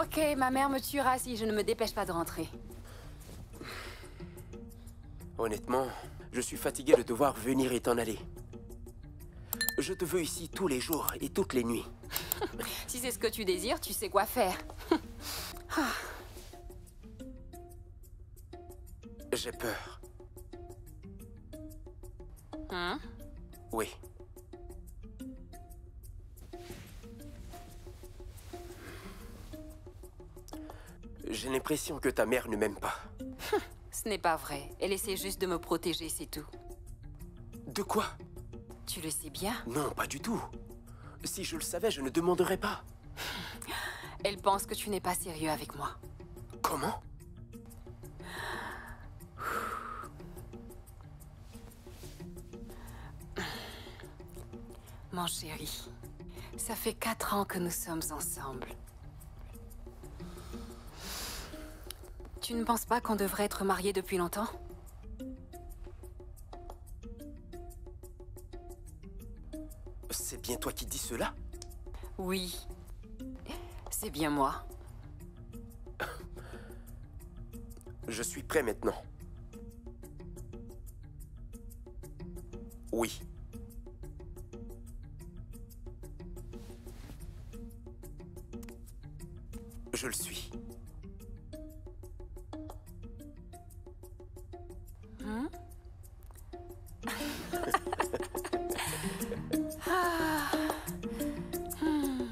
Ok, ma mère me tuera si je ne me dépêche pas de rentrer. Honnêtement, je suis fatigué de te voir venir et t'en aller. Je te veux ici tous les jours et toutes les nuits. Si c'est ce que tu désires, tu sais quoi faire. J'ai peur. Hein? Oui. J'ai l'impression que ta mère ne m'aime pas. Ce n'est pas vrai. Elle essaie juste de me protéger, c'est tout. De quoi? Tu le sais bien. Non, pas du tout. Si je le savais, je ne demanderais pas. Elle pense que tu n'es pas sérieux avec moi. Comment? Mon chéri, ça fait 4 ans que nous sommes ensemble. Tu ne penses pas qu'on devrait être mariés depuis longtemps? C'est bien toi qui dis cela? Oui. C'est bien moi. Je suis prêt maintenant. Oui. Je le suis. Hmm? Ah. Hmm.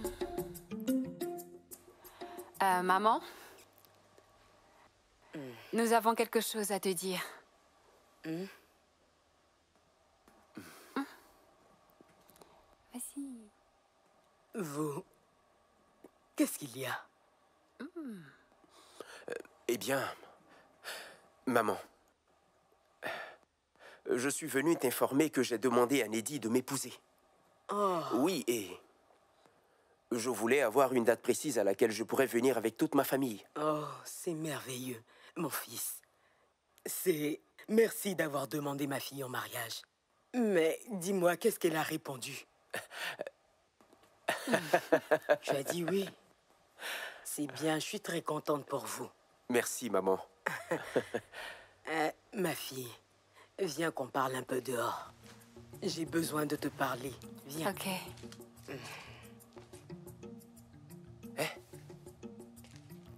Maman? Nous avons quelque chose à te dire. Vas-y. Vous... Qu'est-ce qu'il y a? Eh bien, maman, je suis venu t'informer que j'ai demandé à Neddy de m'épouser. Oh, Oui, et je voulais avoir une date précise à laquelle je pourrais venir avec toute ma famille. oh, c'est merveilleux, mon fils. Merci d'avoir demandé ma fille en mariage. Mais dis-moi, qu'est-ce qu'elle a répondu? Tu as dit oui. C'est bien, je suis très contente pour vous. Merci, maman. Ma fille, viens qu'on parle un peu dehors. J'ai besoin de te parler. Viens. Ok.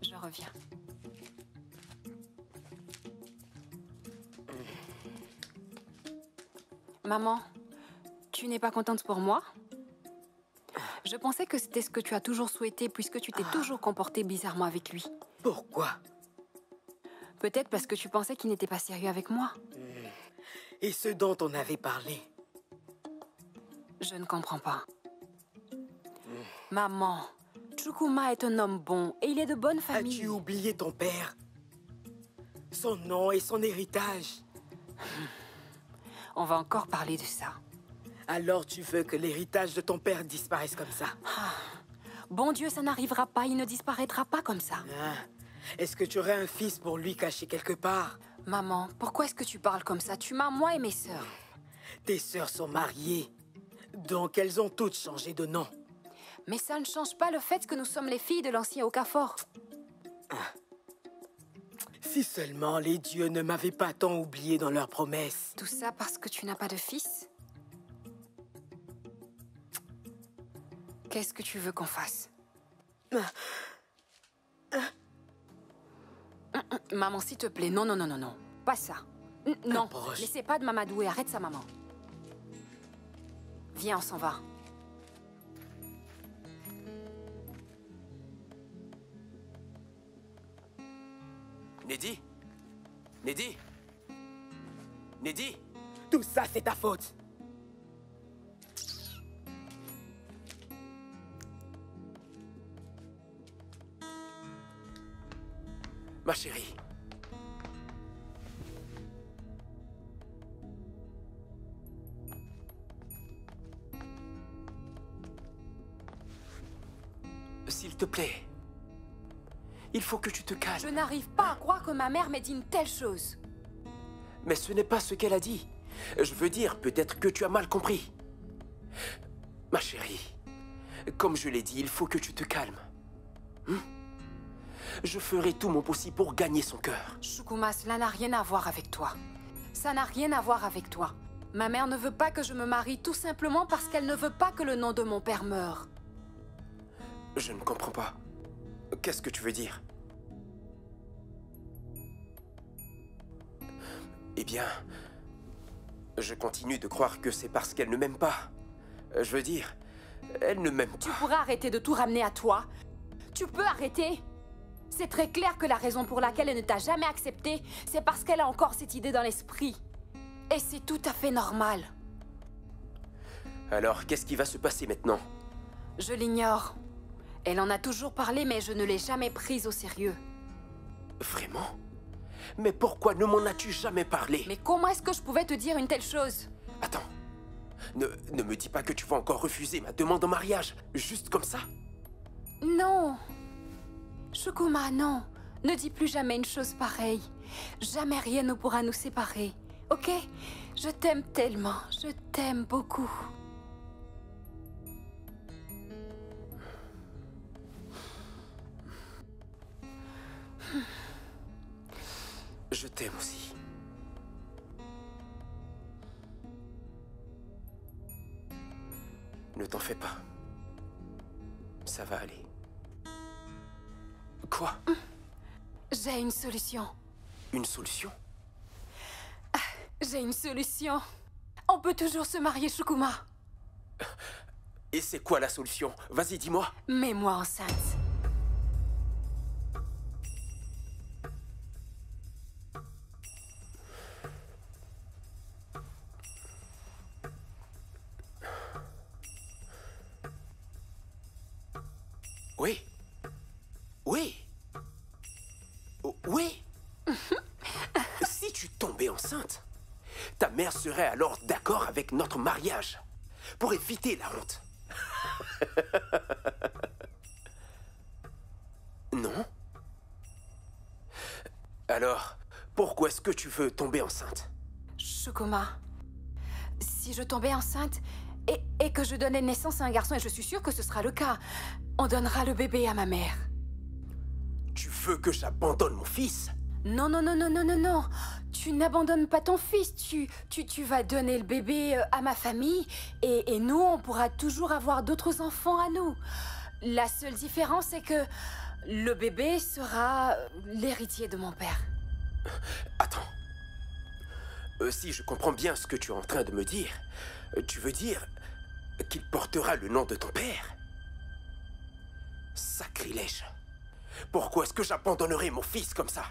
Je reviens. Maman, tu n'es pas contente pour moi? Je pensais que c'était ce que tu as toujours souhaité puisque tu t'es toujours comporté bizarrement avec lui. Pourquoi? Peut-être parce que tu pensais qu'il n'était pas sérieux avec moi. Et ce dont on avait parlé? Je ne comprends pas. Maman, Chukuma est un homme bon et il est de bonne famille. As-tu oublié ton père? Son nom et son héritage? On va encore parler de ça. Alors tu veux que l'héritage de ton père disparaisse comme ça? Bon Dieu, ça n'arrivera pas, il ne disparaîtra pas comme ça. Ah, est-ce que tu aurais un fils pour lui caché quelque part? Maman, pourquoi est-ce que tu parles comme ça? Tu m'as moi et mes sœurs. Tes sœurs sont mariées, donc elles ont toutes changé de nom. Mais ça ne change pas le fait que nous sommes les filles de l'ancien Okafor. Si seulement les dieux ne m'avaient pas tant oublié dans leurs promesses. Tout ça parce que tu n'as pas de fils? Qu'est-ce que tu veux qu'on fasse? Maman, s'il te plaît, non, non, non, non, non. Pas ça. Non, Approche. laissez pas de m'amadouer, arrête ça, maman. Viens, on s'en va. Neddy? Neddy? Neddy? Tout ça, c'est ta faute. Ma chérie. S'il te plaît. Il faut que tu te calmes. Je n'arrive pas à croire que ma mère m'ait dit une telle chose. Mais ce n'est pas ce qu'elle a dit. Je veux dire, peut-être que tu as mal compris. Ma chérie, comme je l'ai dit, il faut que tu te calmes. Je ferai tout mon possible pour gagner son cœur. Shukuma, cela n'a rien à voir avec toi. Ça n'a rien à voir avec toi. Ma mère ne veut pas que je me marie tout simplement parce qu'elle ne veut pas que le nom de mon père meure. Je ne comprends pas. Qu'est-ce que tu veux dire? Eh bien, je continue de croire que c'est parce qu'elle ne m'aime pas. Je veux dire, elle ne m'aime pas. Tu pourras arrêter de tout ramener à toi? Tu peux arrêter? C'est très clair que la raison pour laquelle elle ne t'a jamais accepté, c'est parce qu'elle a encore cette idée dans l'esprit. Et c'est tout à fait normal. Alors, qu'est-ce qui va se passer maintenant? Je l'ignore. Elle en a toujours parlé, mais je ne l'ai jamais prise au sérieux. Vraiment? Mais pourquoi ne m'en as-tu jamais parlé? Mais comment est-ce que je pouvais te dire une telle chose? Attends. Ne me dis pas que tu vas encore refuser ma demande en mariage, juste comme ça? Non. Shukuma, non. Ne dis plus jamais une chose pareille. Jamais rien ne pourra nous séparer. Ok? Je t'aime tellement. Je t'aime beaucoup. Je t'aime aussi. Ne t'en fais pas. Ça va aller. Quoi? J'ai une solution. Une solution? J'ai une solution. On peut toujours se marier, Shukuma. Et c'est quoi la solution? Vas-y, dis-moi. Mets-moi enceinte. Oui. Oui. Oui. Si tu tombais enceinte, ta mère serait alors d'accord avec notre mariage pour éviter la honte. Non? Alors, pourquoi est-ce que tu veux tomber enceinte? Shukuma, si je tombais enceinte et que je donnais naissance à un garçon, et je suis sûre que ce sera le cas, on donnera le bébé à ma mère. Tu veux que j'abandonne mon fils? Non, non, non, non, non, non, non. Tu n'abandonnes pas ton fils. Tu vas donner le bébé à ma famille et nous, on pourra toujours avoir d'autres enfants à nous. La seule différence, c'est que le bébé sera l'héritier de mon père. Attends. Si je comprends bien ce que tu es en train de me dire, tu veux dire qu'il portera le nom de ton père? Sacrilège. Pourquoi est-ce que j'abandonnerais mon fils comme ça?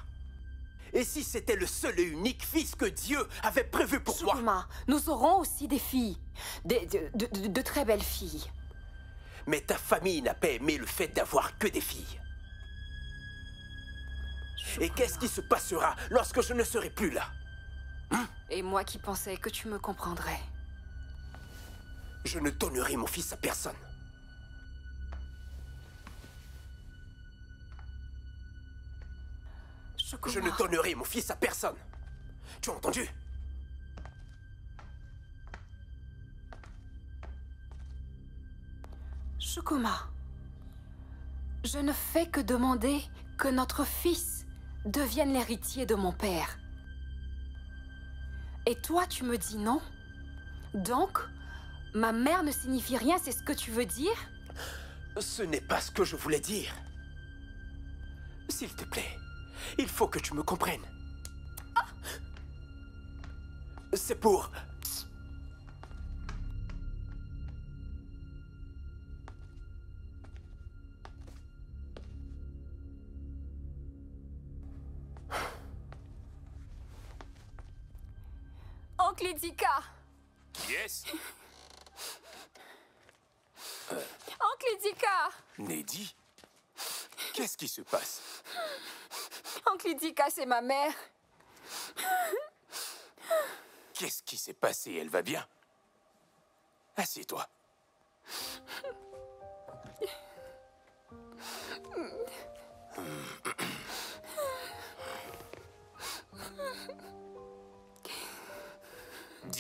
Et si c'était le seul et unique fils que Dieu avait prévu pour moi? Shukuma, nous aurons aussi des filles. De très belles filles. Mais ta famille n'a pas aimé le fait d'avoir que des filles. Shukuma. Et qu'est-ce qui se passera lorsque je ne serai plus là? Et moi qui pensais que tu me comprendrais. Je ne donnerai mon fils à personne. Shukuma. Je ne donnerai mon fils à personne. Tu as entendu? Shukuma, je ne fais que demander que notre fils devienne l'héritier de mon père. Et toi, tu me dis non? Donc, ma mère ne signifie rien, c'est ce que tu veux dire? Ce n'est pas ce que je voulais dire. S'il te plaît, il faut que tu me comprennes. C'est pour... Oncle Idika! Qui est-ce? Oncle Idika! Neddy? Qu'est-ce qui se passe? Oncle Idika, c'est ma mère. Qu'est-ce qui s'est passé? Elle va bien? Assieds-toi.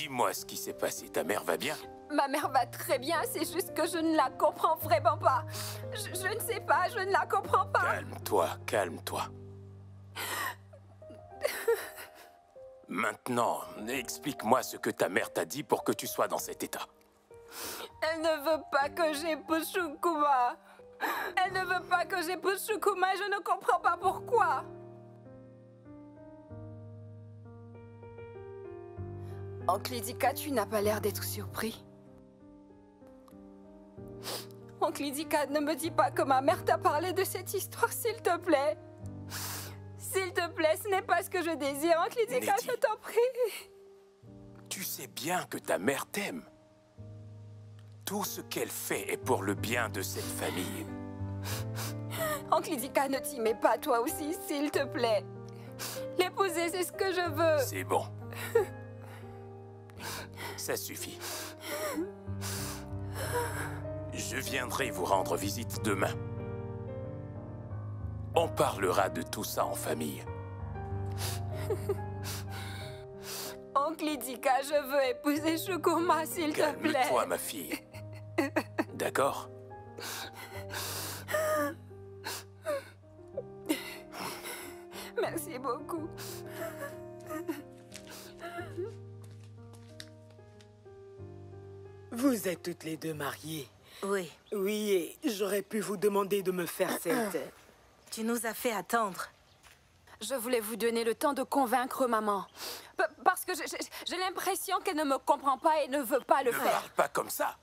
Dis-moi ce qui s'est passé. Ta mère va bien? Ma mère va très bien, c'est juste que je ne la comprends vraiment pas. Je ne sais pas, je ne la comprends pas. Calme-toi, calme-toi. Maintenant, explique-moi ce que ta mère t'a dit pour que tu sois dans cet état. Elle ne veut pas que j'épouse Shukuma. Elle ne veut pas que j'épouse Shukuma, je ne comprends pas pourquoi. Oncle Idika, tu n'as pas l'air d'être surpris. Oncle Idika, ne me dis pas que ma mère t'a parlé de cette histoire, s'il te plaît. S'il te plaît, ce n'est pas ce que je désire, Oncle Idika, Neddy, je t'en prie. tu sais bien que ta mère t'aime. Tout ce qu'elle fait est pour le bien de cette famille. Oncle Idika, ne t'y mets pas toi aussi, s'il te plaît. L'épouser, c'est ce que je veux. C'est bon. Ça suffit. Je viendrai vous rendre visite demain. On parlera de tout ça en famille. Oncle Idika, je veux épouser Shukuma, s'il te plaît. Calme-toi, ma fille. D'accord? Merci beaucoup. Vous êtes toutes les deux mariées. Oui, Oui, et j'aurais pu vous demander de me faire cette... tu nous as fait attendre. Je voulais vous donner le temps de convaincre maman. Parce que j'ai l'impression qu'elle ne me comprend pas et ne veut pas le Ne faire. parle pas comme ça.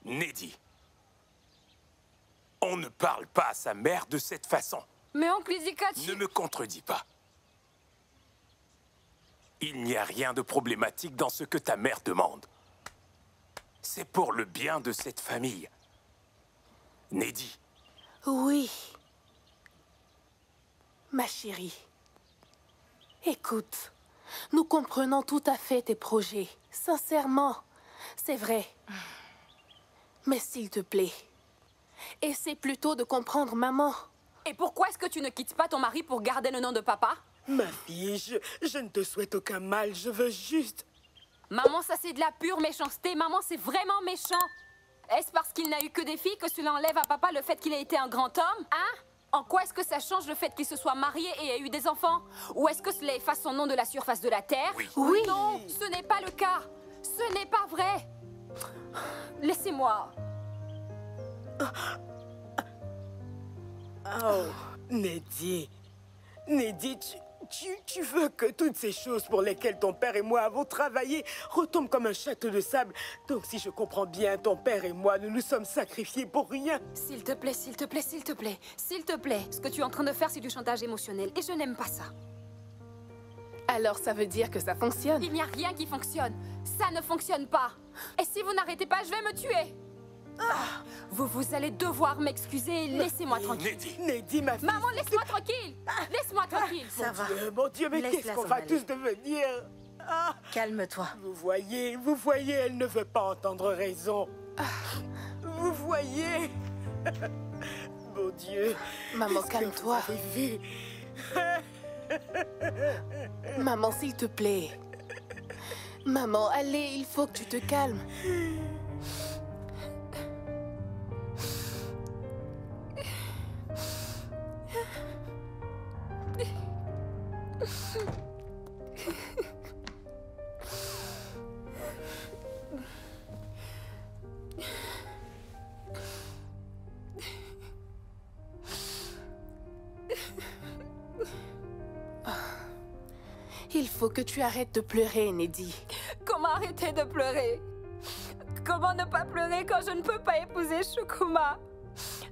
Neddy, on ne parle pas à sa mère de cette façon. Mais oncle Idika, Ne me contredis pas. Il n'y a rien de problématique dans ce que ta mère demande. C'est pour le bien de cette famille. Neddy, Oui. Ma chérie, écoute, nous comprenons tout à fait tes projets. Sincèrement, c'est vrai. Mais s'il te plaît, essaie plutôt de comprendre maman. Et pourquoi est-ce que tu ne quittes pas ton mari pour garder le nom de papa? Ma fille, je ne te souhaite aucun mal, je veux juste... Maman, ça c'est de la pure méchanceté. Maman, c'est vraiment méchant. Est-ce parce qu'il n'a eu que des filles que cela enlève à papa le fait qu'il ait été un grand homme? Hein? En quoi est-ce que ça change le fait qu'il se soit marié et ait eu des enfants? Ou est-ce que cela efface son nom de la surface de la terre? Oui. Oui. Non, ce n'est pas le cas. Ce n'est pas vrai. Laissez-moi. Oh, Neddy, Neddy, tu veux que toutes ces choses pour lesquelles ton père et moi avons travaillé retombent comme un château de sable. Donc si je comprends bien, ton père et moi, nous nous sommes sacrifiés pour rien. S'il te plaît, s'il te plaît, s'il te plaît, s'il te plaît. Ce que tu es en train de faire, c'est du chantage émotionnel. Et je n'aime pas ça. Alors ça veut dire que ça fonctionne. Il n'y a rien qui fonctionne. Ça ne fonctionne pas. Et si vous n'arrêtez pas, je vais me tuer. Vous allez devoir m'excuser. Laissez-moi tranquille. Neddy, Neddy, ma fille... Maman, laisse-moi tranquille. Laisse-moi tranquille. Ça va. Mon Dieu, mais Laisse-la qu'est-ce qu'on s'en va aller. tous devenir? Ah, Calme-toi. vous voyez, elle ne veut pas entendre raison. Vous voyez? Mon Dieu. Maman, est-ce que calme-toi. vous avez vu? Maman, s'il te plaît. Maman, allez, il faut que tu te calmes. Il faut que tu arrêtes de pleurer, Neddy. Comment arrêter de pleurer? Comment ne pas pleurer quand je ne peux pas épouser Shukuma?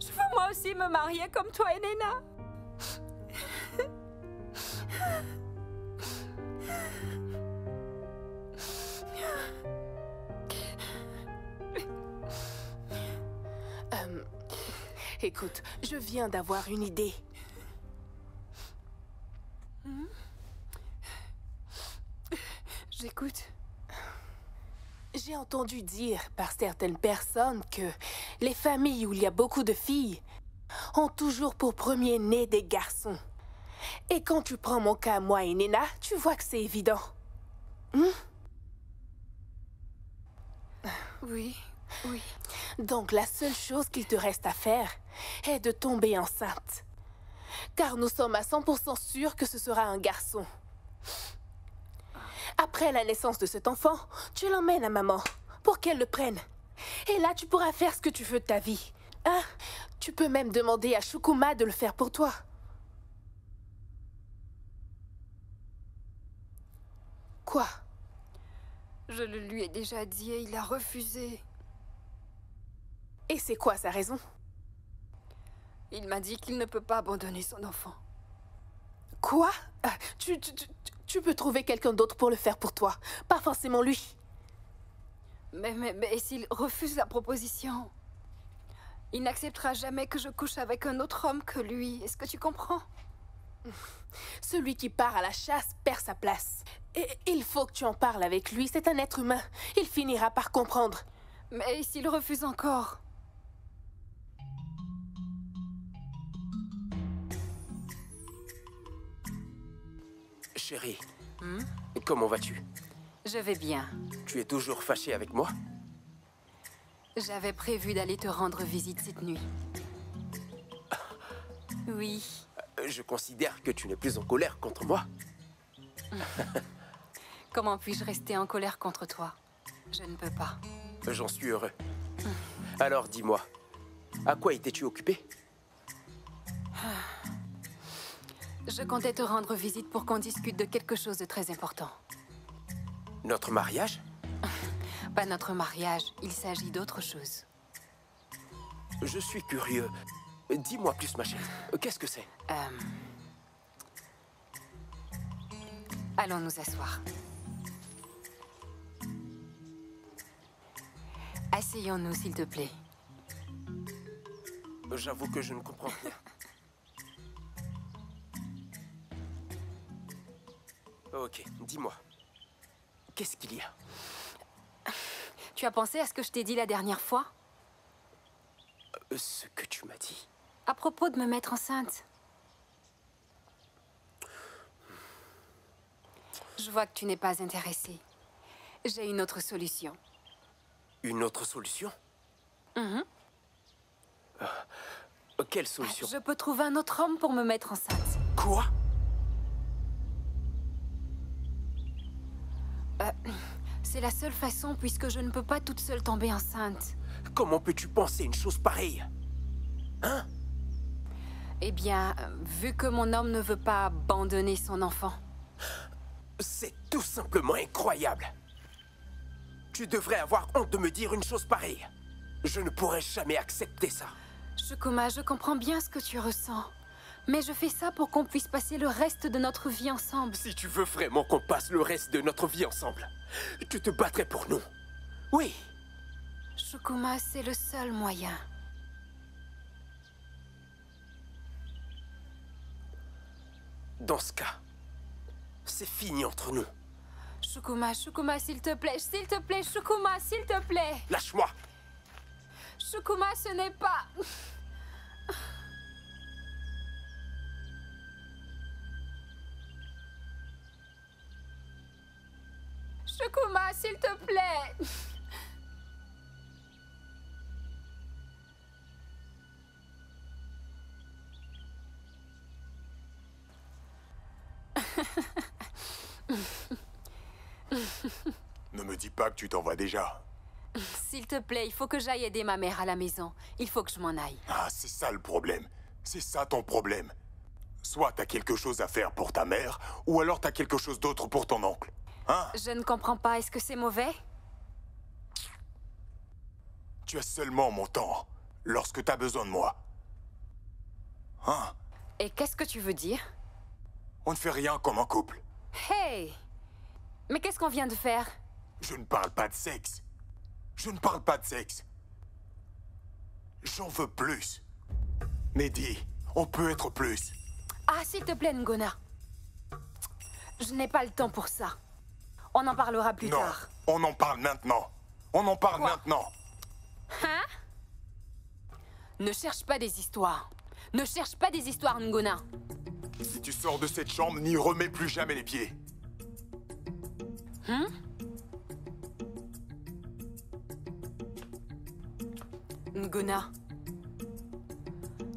Je veux moi aussi me marier comme toi et Nena. Écoute, je viens d'avoir une idée. J'écoute. J'ai entendu dire par certaines personnes que les familles où il y a beaucoup de filles ont toujours pour premier-né des garçons. Et quand tu prends mon cas, moi et Nena, tu vois que c'est évident. Oui, oui. Donc la seule chose qu'il te reste à faire est de tomber enceinte. Car nous sommes à 100% sûrs que ce sera un garçon. Après la naissance de cet enfant, tu l'emmènes à maman pour qu'elle le prenne. Et là, tu pourras faire ce que tu veux de ta vie. Hein? Tu peux même demander à Shukuma de le faire pour toi. Quoi? Je le lui ai déjà dit et il a refusé. Et c'est quoi sa raison? Il m'a dit qu'il ne peut pas abandonner son enfant. Quoi? Tu peux trouver quelqu'un d'autre pour le faire pour toi. Pas forcément lui. Mais s'il refuse la proposition, il n'acceptera jamais que je couche avec un autre homme que lui. Est-ce que tu comprends? Celui qui part à la chasse perd sa place. Et il faut que tu en parles avec lui. C'est un être humain. Il finira par comprendre. Mais s'il refuse encore? Chérie, comment vas-tu? Je vais bien. Tu es toujours fâchée avec moi? J'avais prévu d'aller te rendre visite cette nuit. Oui. Je considère que tu n'es plus en colère contre moi. Comment puis-je rester en colère contre toi? Je ne peux pas. J'en suis heureux. Alors dis-moi, à quoi étais-tu occupée? Je comptais te rendre visite pour qu'on discute de quelque chose de très important. Notre mariage? Pas notre mariage, il s'agit d'autre chose. Je suis curieux. Dis-moi plus, ma chérie. Qu'est-ce que c'est? Allons nous asseoir. Asseyons-nous, s'il te plaît. J'avoue que je ne comprends rien. Ok, dis-moi. Qu'est-ce qu'il y a? Tu as pensé à ce que je t'ai dit la dernière fois? Ce que tu m'as dit? À propos de me mettre enceinte. Je vois que tu n'es pas intéressée. J'ai une autre solution. Une autre solution? Quelle solution? Je peux trouver un autre homme pour me mettre enceinte. Quoi? C'est la seule façon puisque je ne peux pas toute seule tomber enceinte. Comment peux-tu penser une chose pareille? Hein? Eh bien, vu que mon homme ne veut pas abandonner son enfant. C'est tout simplement incroyable. Tu devrais avoir honte de me dire une chose pareille. Je ne pourrais jamais accepter ça. Shukuma, je comprends bien ce que tu ressens. Mais je fais ça pour qu'on puisse passer le reste de notre vie ensemble. Si tu veux vraiment qu'on passe le reste de notre vie ensemble, tu te battrais pour nous. Oui. Shukuma, c'est le seul moyen. Dans ce cas, c'est fini entre nous. Shukuma, Shukuma, s'il te plaît, Shukuma, s'il te plaît. Lâche-moi. Shukuma, ce n'est pas... Shukuma, s'il te plaît. Ne me dis pas que tu t'en vas déjà. S'il te plaît, il faut que j'aille aider ma mère à la maison. Il faut que je m'en aille. Ah, c'est ça le problème. C'est ça ton problème. Soit t'as quelque chose à faire pour ta mère, ou alors t'as quelque chose d'autre pour ton oncle. Hein? Je ne comprends pas. Est-ce que c'est mauvais? Tu as seulement mon temps, lorsque t'as besoin de moi. Hein? Et qu'est-ce que tu veux dire? On ne fait rien comme un couple. Hey! Mais qu'est-ce qu'on vient de faire? Je ne parle pas de sexe. Je ne parle pas de sexe. J'en veux plus. Nedi, on peut être plus. Ah, s'il te plaît, Ngona. Je n'ai pas le temps pour ça. On en parlera plus Non, tard. on en parle maintenant. On en parle Quoi? maintenant. Hein? Ne cherche pas des histoires. Ne cherche pas des histoires, Ngona. Si tu sors de cette chambre, n'y remets plus jamais les pieds. Ngona,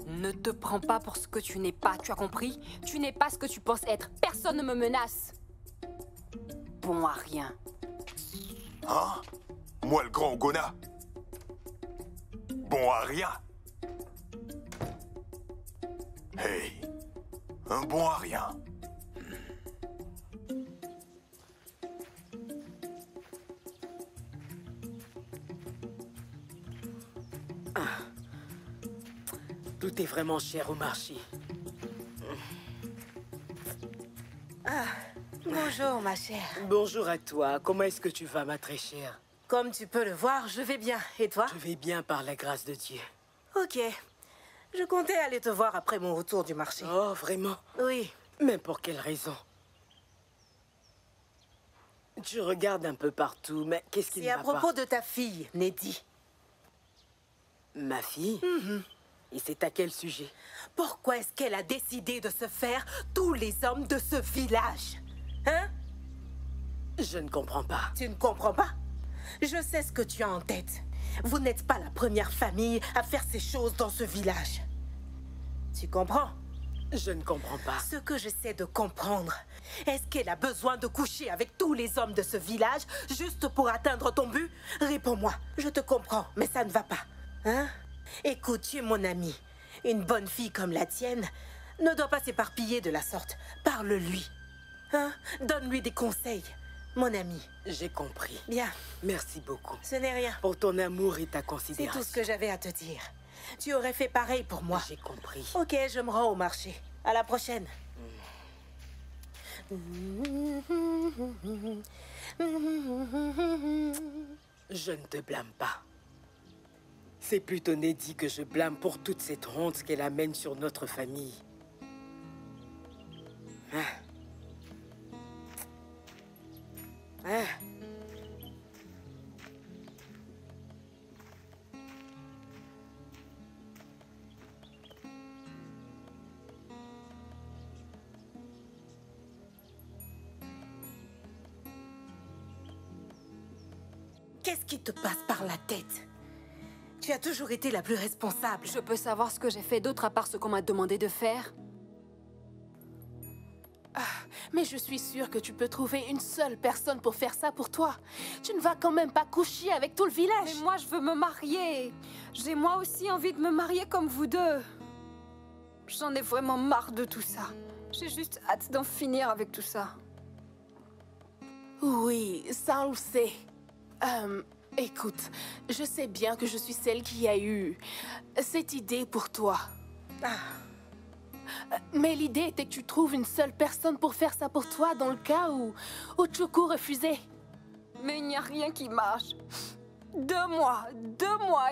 ne te prends pas pour ce que tu n'es pas, tu as compris? Tu n'es pas ce que tu penses être. Personne ne me menace. Bon à rien. Hein? Moi, le grand Gona? Bon à rien. Hey, un bon à rien. Tout est vraiment cher au marché. Bonjour, ma chère. Bonjour à toi. Comment est-ce que tu vas, ma très chère? Comme tu peux le voir, je vais bien. Et toi? Je vais bien par la grâce de Dieu. Ok. Je comptais aller te voir après mon retour du marché. Oh, vraiment? Oui. Mais pour quelle raison? Tu regardes un peu partout, mais qu'est-ce qui ne C'est va à pas? propos de ta fille, Neddy. Ma fille? Et c'est à quel sujet? Pourquoi est-ce qu'elle a décidé de se faire tous les hommes de ce village? Hein? Je ne comprends pas. Tu ne comprends pas? Je sais ce que tu as en tête. Vous n'êtes pas la première famille à faire ces choses dans ce village. Tu comprends? Je ne comprends pas. Ce que j'essaie de comprendre, est-ce qu'elle a besoin de coucher avec tous les hommes de ce village juste pour atteindre ton but? Réponds-moi. Je te comprends, mais ça ne va pas. Hein? Écoute, tu es mon ami. Une bonne fille comme la tienne ne doit pas s'éparpiller de la sorte. Parle-lui. Hein? Donne-lui des conseils, mon ami. J'ai compris. Bien, Merci beaucoup. ce n'est rien. Pour ton amour et ta C'est considération. tout ce que j'avais à te dire. Tu aurais fait pareil pour moi. J'ai compris. Ok, je me rends au marché. À la prochaine. Je ne te blâme pas. C'est plutôt Neddy que je blâme pour toute cette honte qu'elle amène sur notre famille. Hein? Hein? Qu'est-ce qui te passe par la tête? Tu as toujours été la plus responsable. Je peux savoir ce que j'ai fait d'autre à part ce qu'on m'a demandé de faire? Mais je suis sûre que tu peux trouver une seule personne pour faire ça pour toi. Tu ne vas quand même pas coucher avec tout le village. Mais moi, je veux me marier. J'ai moi aussi envie de me marier comme vous deux. J'en ai vraiment marre de tout ça. J'ai juste hâte d'en finir avec tout ça. Oui, ça on le sait. Écoute, je sais bien que je suis celle qui a eu cette idée pour toi. Mais l'idée était que tu trouves une seule personne pour faire ça pour toi dans le cas où Chuku refusait. Mais il n'y a rien qui marche. 2 mois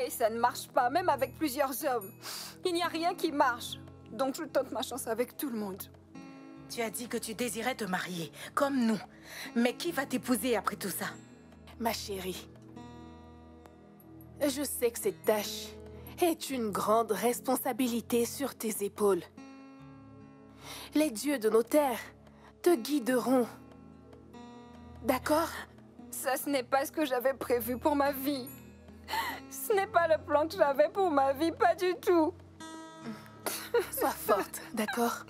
et ça ne marche pas, même avec plusieurs hommes. Il n'y a rien qui marche. Donc je tente ma chance avec tout le monde. Tu as dit que tu désirais te marier, comme nous. Mais qui va t'épouser après tout ça? Ma chérie, je sais que cette tâche est une grande responsabilité sur tes épaules. Les dieux de nos terres te guideront. D'accord? Ça, ce n'est pas ce que j'avais prévu pour ma vie. Ce n'est pas le plan que j'avais pour ma vie, pas du tout. Sois forte, d'accord?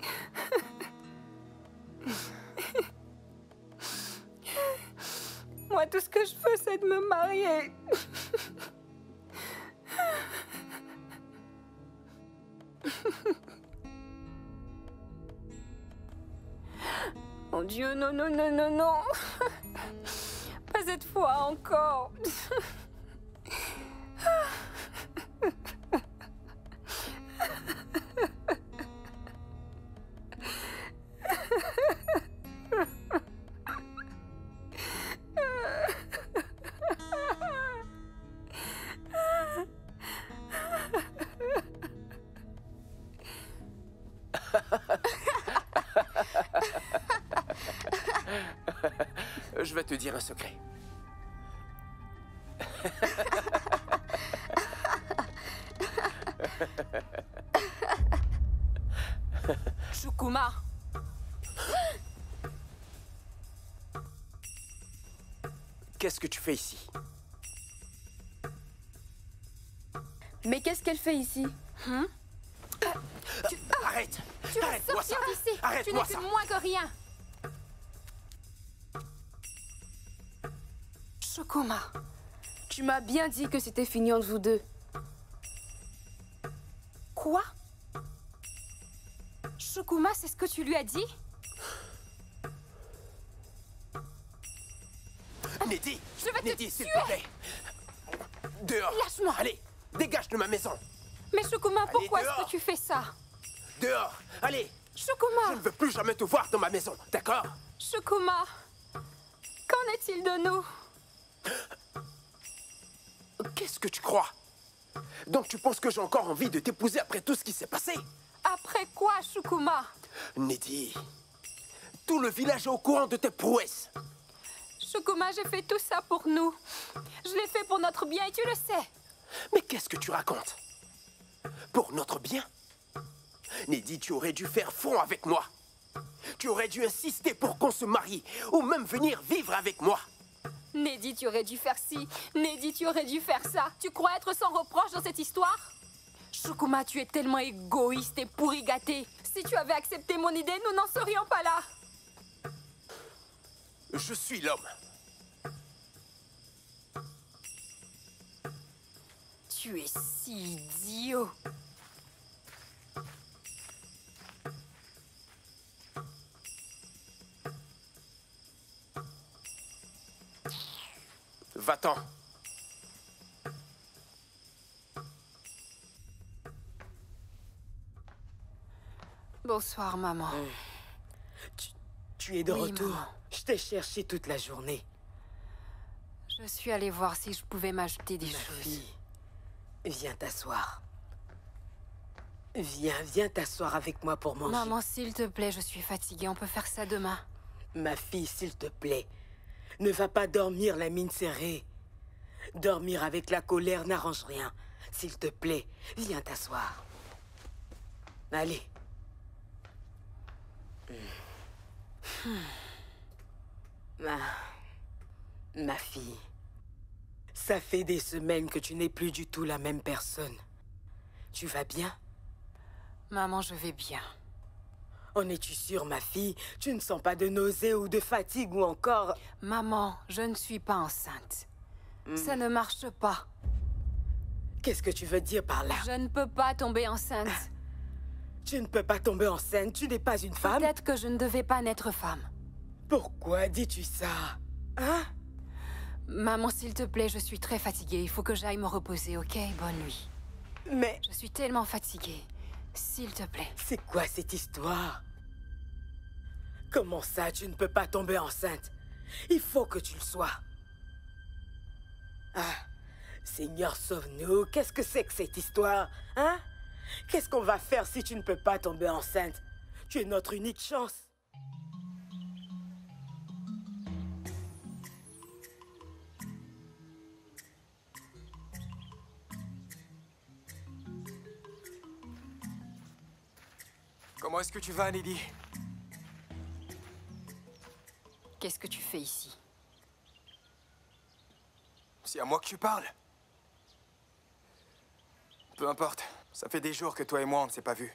Moi, tout ce que je veux, c'est de me marier. Mon Dieu, non, non, non, non, non. Pas cette fois encore. Je vais te dire un secret. Shukuma, Qu'est-ce que tu fais ici? Mais qu'est-ce qu'elle fait ici? Arrête! Tu vas Arrête-moi ça! sortir d'ici. Tu Arrête-moi n'es ça! que moins que rien. Shokuma, Tu m'as bien dit que c'était fini entre vous deux. quoi? Shokuma, c'est ce que tu lui as dit? Neddy! Je vais te Neddy, s'il tuer. te plaît! Dehors! Lâche-moi. Allez, dégage de ma maison! Mais Shokuma, pourquoi est-ce dehors. que tu fais ça? Dehors! Allez! Je Shokuma, ne veux plus jamais te voir dans ma maison, d'accord? Shokuma, qu'en est-il de nous? Qu'est-ce que tu crois? Donc tu penses que j'ai encore envie de t'épouser après tout ce qui s'est passé? Après quoi, Shokuma? Neddy, tout le village est au courant de tes prouesses. Shokuma, j'ai fait tout ça pour nous. Je l'ai fait pour notre bien et tu le sais. Mais qu'est-ce que tu racontes? Pour notre bien? Neddy, tu aurais dû faire front avec moi. Tu aurais dû insister pour qu'on se marie, ou même venir vivre avec moi. Neddy, tu aurais dû faire ci. Neddy, tu aurais dû faire ça. Tu crois être sans reproche dans cette histoire? Shokuma, tu es tellement égoïste et pourri gâté. Si tu avais accepté mon idée, nous n'en serions pas là. Je suis l'homme. Tu es si idiot. Va-t'en. Bonsoir, maman. Tu es de Oui, retour. maman. Je t'ai cherché toute la journée. Je suis allée voir si je pouvais m'acheter des Ma choses. fille, viens t'asseoir. Viens t'asseoir avec moi pour manger. Maman, s'il te plaît, je suis fatiguée. On peut faire ça demain. Ma fille, s'il te plaît, ne va pas dormir la mine serrée. Dormir avec la colère n'arrange rien. S'il te plaît, viens t'asseoir. Allez. Ma fille, ça fait des semaines que tu n'es plus du tout la même personne. Tu vas bien? Maman, je vais bien. En es-tu sûre, ma fille? Tu ne sens pas de nausée ou de fatigue ou encore... Maman, je ne suis pas enceinte. Ça ne marche pas. Qu'est-ce que tu veux dire par là? Je ne peux pas tomber enceinte. Tu ne peux pas tomber enceinte, tu n'es pas une femme? Peut-être que je ne devais pas naître femme. Pourquoi dis-tu ça? Hein? Maman, s'il te plaît, je suis très fatiguée. Il faut que j'aille me reposer, ok? Bonne nuit. Mais Je suis tellement fatiguée. S'il te plaît. c'est quoi cette histoire? Comment ça, tu ne peux pas tomber enceinte? Il faut que tu le sois. Ah, Seigneur, sauve-nous. Qu'est-ce que c'est que cette histoire? Hein? Qu'est-ce qu'on va faire si tu ne peux pas tomber enceinte? Tu es notre unique chance. Comment est-ce que tu vas, Neddy? Qu'est-ce que tu fais ici? C'est à moi que tu parles. Peu importe. Ça fait des jours que toi et moi, on ne s'est pas vus.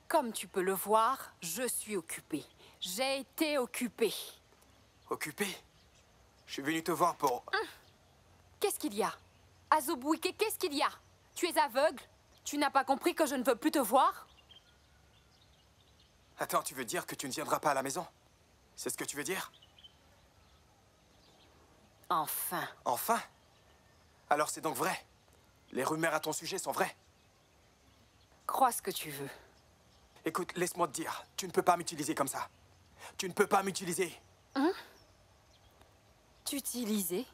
Comme tu peux le voir, je suis occupée. J'ai été occupée. Occupé? Je suis venu te voir pour... Qu'est-ce qu'il y a? Azubuike, qu'est-ce qu'il y a? Tu es aveugle? Tu n'as pas compris que je ne veux plus te voir? Attends, tu veux dire que tu ne viendras pas à la maison? C'est ce que tu veux dire? Enfin. Enfin? Alors c'est donc vrai? Les rumeurs à ton sujet sont vraies? Crois ce que tu veux. Écoute, laisse-moi te dire, tu ne peux pas m'utiliser comme ça. Tu ne peux pas m'utiliser. T'utiliser?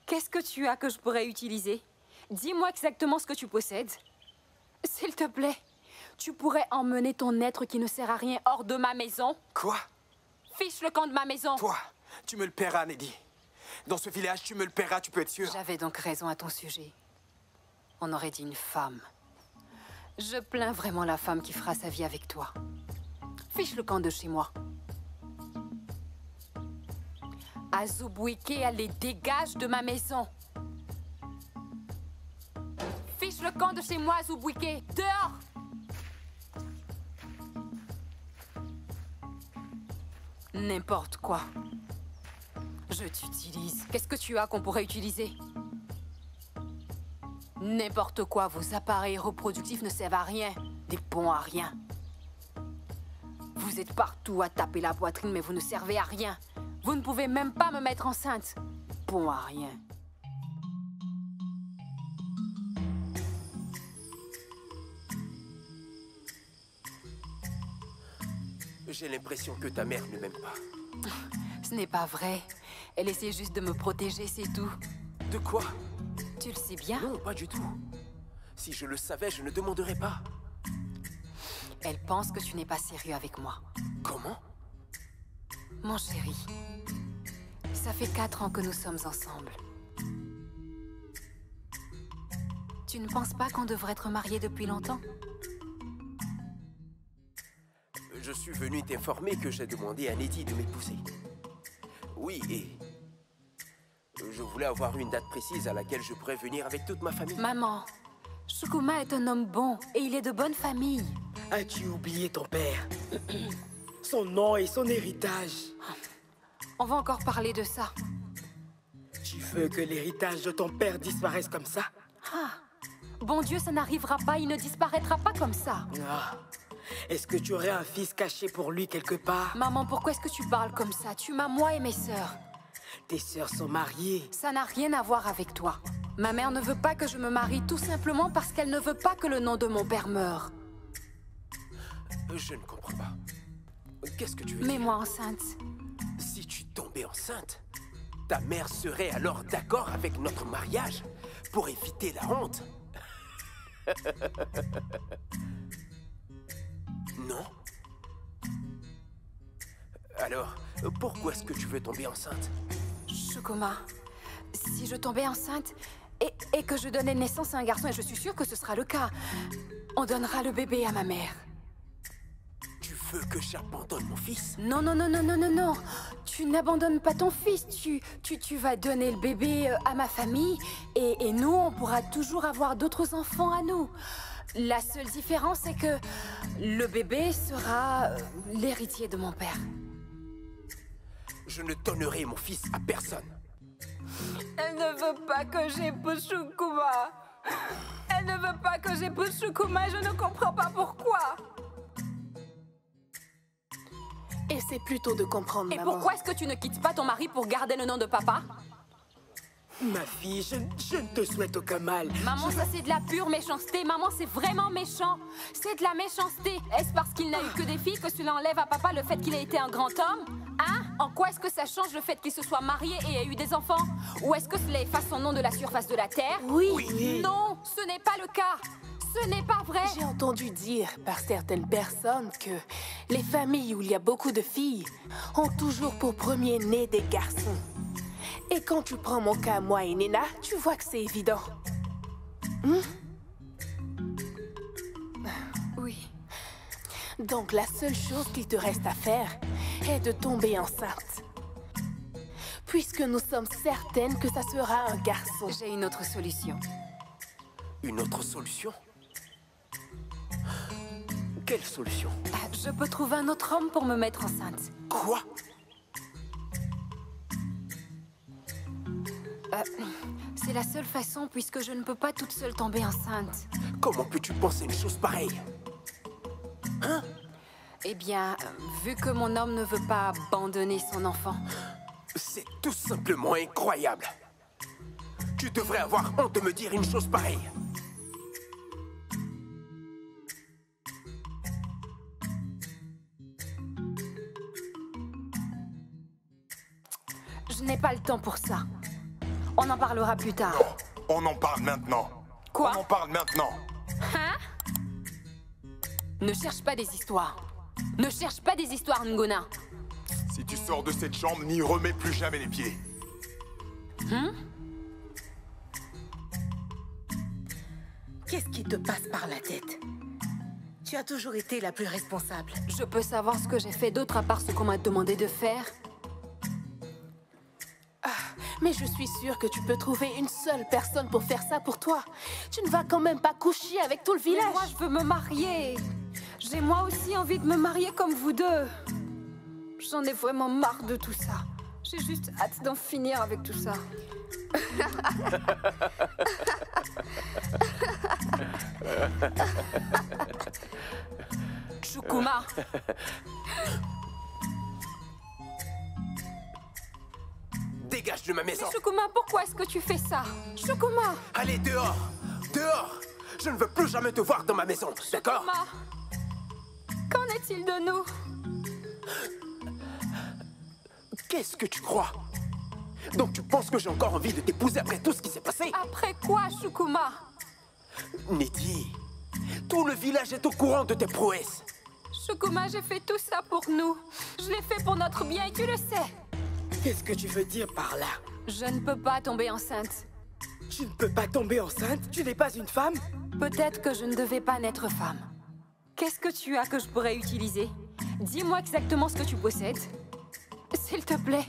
Qu'est-ce que tu as que je pourrais utiliser? Dis-moi exactement ce que tu possèdes. S'il te plaît, tu pourrais emmener ton être qui ne sert à rien hors de ma maison? Quoi? Fiche le camp de ma maison! Toi, tu me le paieras, Neddy. Dans ce village, tu me le paieras, tu peux être sûr. J'avais donc raison à ton sujet. On aurait dit une femme. Je plains vraiment la femme qui fera sa vie avec toi. Fiche le camp de chez moi. Azubuike, allez, dégage de ma maison. Fiche le camp de chez moi, Azubuike. Dehors! N'importe quoi. Je t'utilise. Qu'est-ce que tu as qu'on pourrait utiliser? N'importe quoi. Vos appareils reproductifs ne servent à rien. Des bons à rien. Vous êtes partout à taper la poitrine, mais vous ne servez à rien. Vous ne pouvez même pas me mettre enceinte. Bon à rien. J'ai l'impression que ta mère ne m'aime pas. Ce n'est pas vrai. Elle essaie juste de me protéger, c'est tout. De quoi? Tu le sais bien. Non, pas du tout. Si je le savais, je ne demanderais pas. Elle pense que tu n'es pas sérieux avec moi. Comment? Mon chéri, ça fait 4 ans que nous sommes ensemble. Tu ne penses pas qu'on devrait être mariés depuis longtemps? Je suis venu t'informer que j'ai demandé à Neddy de m'épouser. Oui, et... je voulais avoir une date précise à laquelle je pourrais venir avec toute ma famille. Maman, Shukuma est un homme bon et il est de bonne famille. As-tu oublié ton père? Son nom et son héritage. On va encore parler de ça. Tu veux que l'héritage de ton père disparaisse comme ça? Ah, bon Dieu, ça n'arrivera pas, il ne disparaîtra pas comme ça. Ah. Est-ce que tu aurais un fils caché pour lui quelque part? Maman, pourquoi est-ce que tu parles comme ça? Tu m'as moi et mes sœurs. Tes sœurs sont mariées. Ça n'a rien à voir avec toi. Ma mère ne veut pas que je me marie tout simplement parce qu'elle ne veut pas que le nom de mon père meure. Je ne comprends pas. Qu'est-ce que tu veux dire? Mets-moi enceinte. Si tu tombais enceinte, ta mère serait alors d'accord avec notre mariage pour éviter la honte? Non? Alors, pourquoi est-ce que tu veux tomber enceinte? Shukuma, si je tombais enceinte et que je donnais naissance à un garçon, et je suis sûre que ce sera le cas, on donnera le bébé à ma mère. Tu veux que j'abandonne mon fils? Non, non, non, non, non, non, non. Tu n'abandonnes pas ton fils. Tu vas donner le bébé à ma famille et nous, on pourra toujours avoir d'autres enfants à nous. La seule différence, c'est que le bébé sera l'héritier de mon père. Je ne donnerai mon fils à personne. Elle ne veut pas que j'épouse Shukuma. Elle ne veut pas que j'épouse Shukuma. Je ne comprends pas pourquoi. Essaie plutôt de comprendre, Et maman. pourquoi est-ce que tu ne quittes pas ton mari pour garder le nom de papa? Ma fille, je ne te souhaite aucun mal. Maman, ça c'est de la pure méchanceté. Maman, c'est vraiment méchant. C'est de la méchanceté. Est-ce parce qu'il n'a eu que des filles que cela enlève à papa le fait qu'il ait été un grand homme? Hein? En quoi est-ce que ça change le fait qu'il se soit marié et ait eu des enfants? Ou est-ce que cela efface son nom de la surface de la terre? Oui. Non, ce n'est pas le cas. Ce n'est pas vrai. J'ai entendu dire par certaines personnes que les familles où il y a beaucoup de filles ont toujours pour premier-né des garçons. Et quand tu prends mon cas, moi et Nena, tu vois que c'est évident. Oui. Donc la seule chose qu'il te reste à faire est de tomber enceinte. Puisque nous sommes certaines que ça sera un garçon. J'ai une autre solution. Une autre solution? Quelle solution? Je peux trouver un autre homme pour me mettre enceinte. Quoi? C'est la seule façon puisque je ne peux pas toute seule tomber enceinte. Comment peux-tu penser une chose pareille? Hein? Eh bien, vu que mon homme ne veut pas abandonner son enfant. C'est tout simplement incroyable. Tu devrais avoir honte de me dire une chose pareille. Je n'ai pas le temps pour ça. On en parlera plus tard. Non, on en parle maintenant. Quoi? On en parle maintenant. Hein? Ne cherche pas des histoires. Ne cherche pas des histoires, Ngona. Si tu sors de cette chambre, n'y remets plus jamais les pieds. Qu'est-ce qui te passe par la tête? Tu as toujours été la plus responsable. Je peux savoir ce que j'ai fait d'autre à part ce qu'on m'a demandé de faire? Mais je suis sûre que tu peux trouver une seule personne pour faire ça pour toi. Tu ne vas quand même pas coucher avec tout le Mais village. moi, je veux me marier. J'ai moi aussi envie de me marier comme vous deux. J'en ai vraiment marre de tout ça. J'ai juste hâte d'en finir avec tout ça. Shukuma, Dégage de ma maison. Shukuma, pourquoi est-ce que tu fais ça? Shukuma, Allez, dehors. Dehors. Je ne veux plus jamais te voir dans ma maison, d'accord? Shukuma. Qu'en est-il de nous? Qu'est-ce que tu crois? Donc tu penses que j'ai encore envie de t'épouser après tout ce qui s'est passé? Après quoi, Shukuma? Nidhi, tout le village est au courant de tes prouesses. Shukuma, j'ai fait tout ça pour nous. Je l'ai fait pour notre bien et tu le sais. Qu'est-ce que tu veux dire par là? Je ne peux pas tomber enceinte. Tu ne peux pas tomber enceinte? Tu n'es pas une femme? Peut-être que je ne devais pas naître femme. Qu'est-ce que tu as que je pourrais utiliser? Dis-moi exactement ce que tu possèdes. S'il te plaît,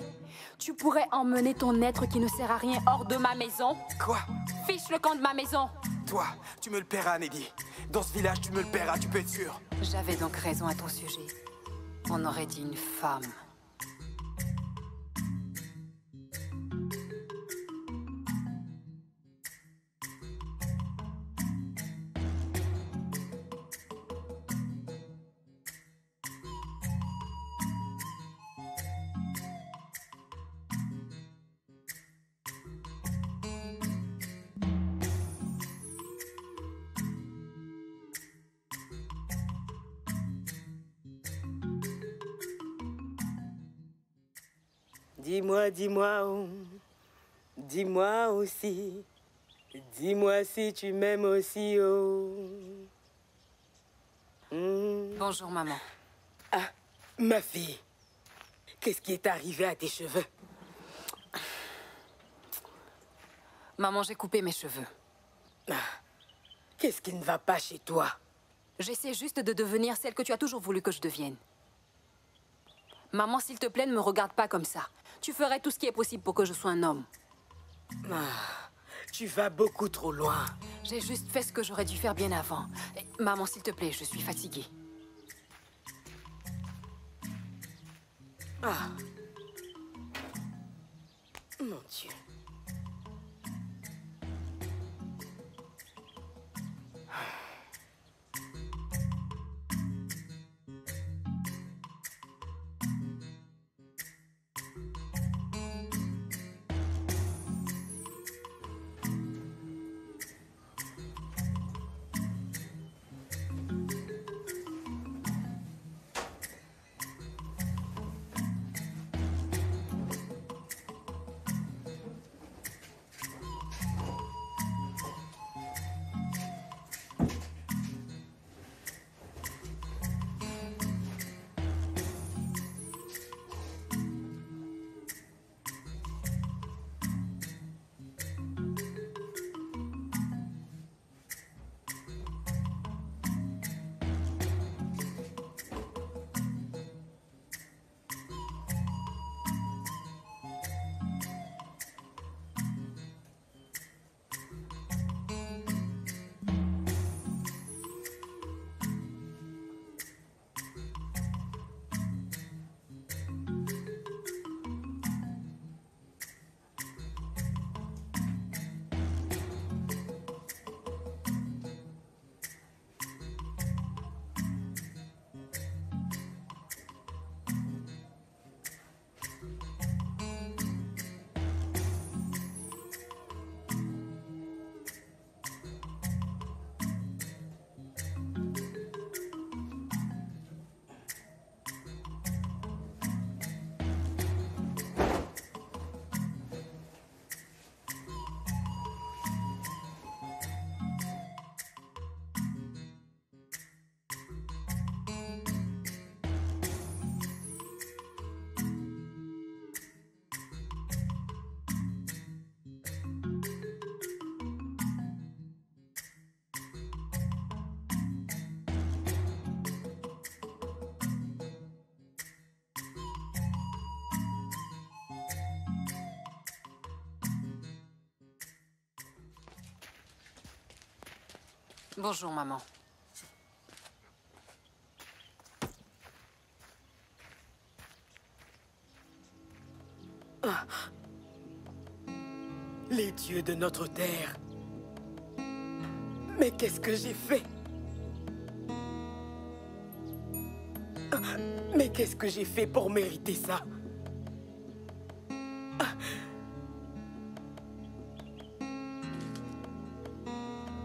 tu pourrais emmener ton être qui ne sert à rien hors de ma maison? Quoi? Fiche le camp de ma maison. Toi, tu me le paieras, Nidhi. Dans ce village, tu me le paieras, tu peux être sûr. J'avais donc raison à ton sujet. On aurait dit une femme. Dis-moi, dis-moi, oh. Dis-moi aussi. Dis-moi si tu m'aimes aussi, oh. Bonjour, maman. Ah, ma fille. Qu'est-ce qui est arrivé à tes cheveux? Maman, j'ai coupé mes cheveux. Qu'est-ce qui ne va pas chez toi? J'essaie juste de devenir celle que tu as toujours voulu que je devienne. Maman, s'il te plaît, ne me regarde pas comme ça. Tu ferais tout ce qui est possible pour que je sois un homme. Tu vas beaucoup trop loin. J'ai juste fait ce que j'aurais dû faire bien avant. Maman, s'il te plaît, je suis fatiguée. Mon Dieu. Bonjour, maman. Les dieux de notre terre. Mais qu'est-ce que j'ai fait? Mais qu'est-ce que j'ai fait pour mériter ça?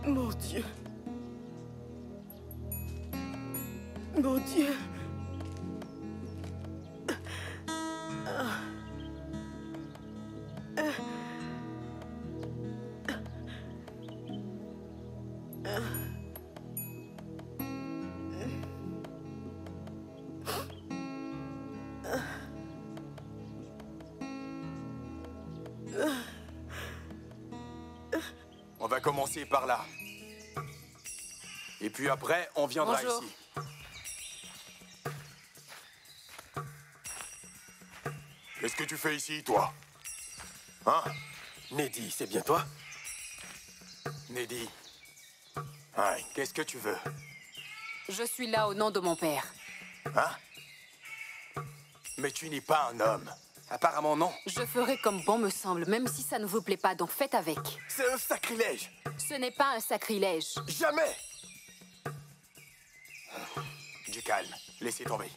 Mon Dieu. Mon Dieu. On va commencer par là. Et puis après, on viendra Bonjour. ici. Qu'est-ce que tu fais ici, toi? Hein? Neddy, c'est bien toi? Neddy. Hein, qu'est-ce que tu veux? Je suis là au nom de mon père. Hein? Mais tu n'es pas un homme. Apparemment, non. Je ferai comme bon me semble, même si ça ne vous plaît pas, donc faites avec. C'est un sacrilège! Ce n'est pas un sacrilège. Jamais! Du calme. Laissez tomber.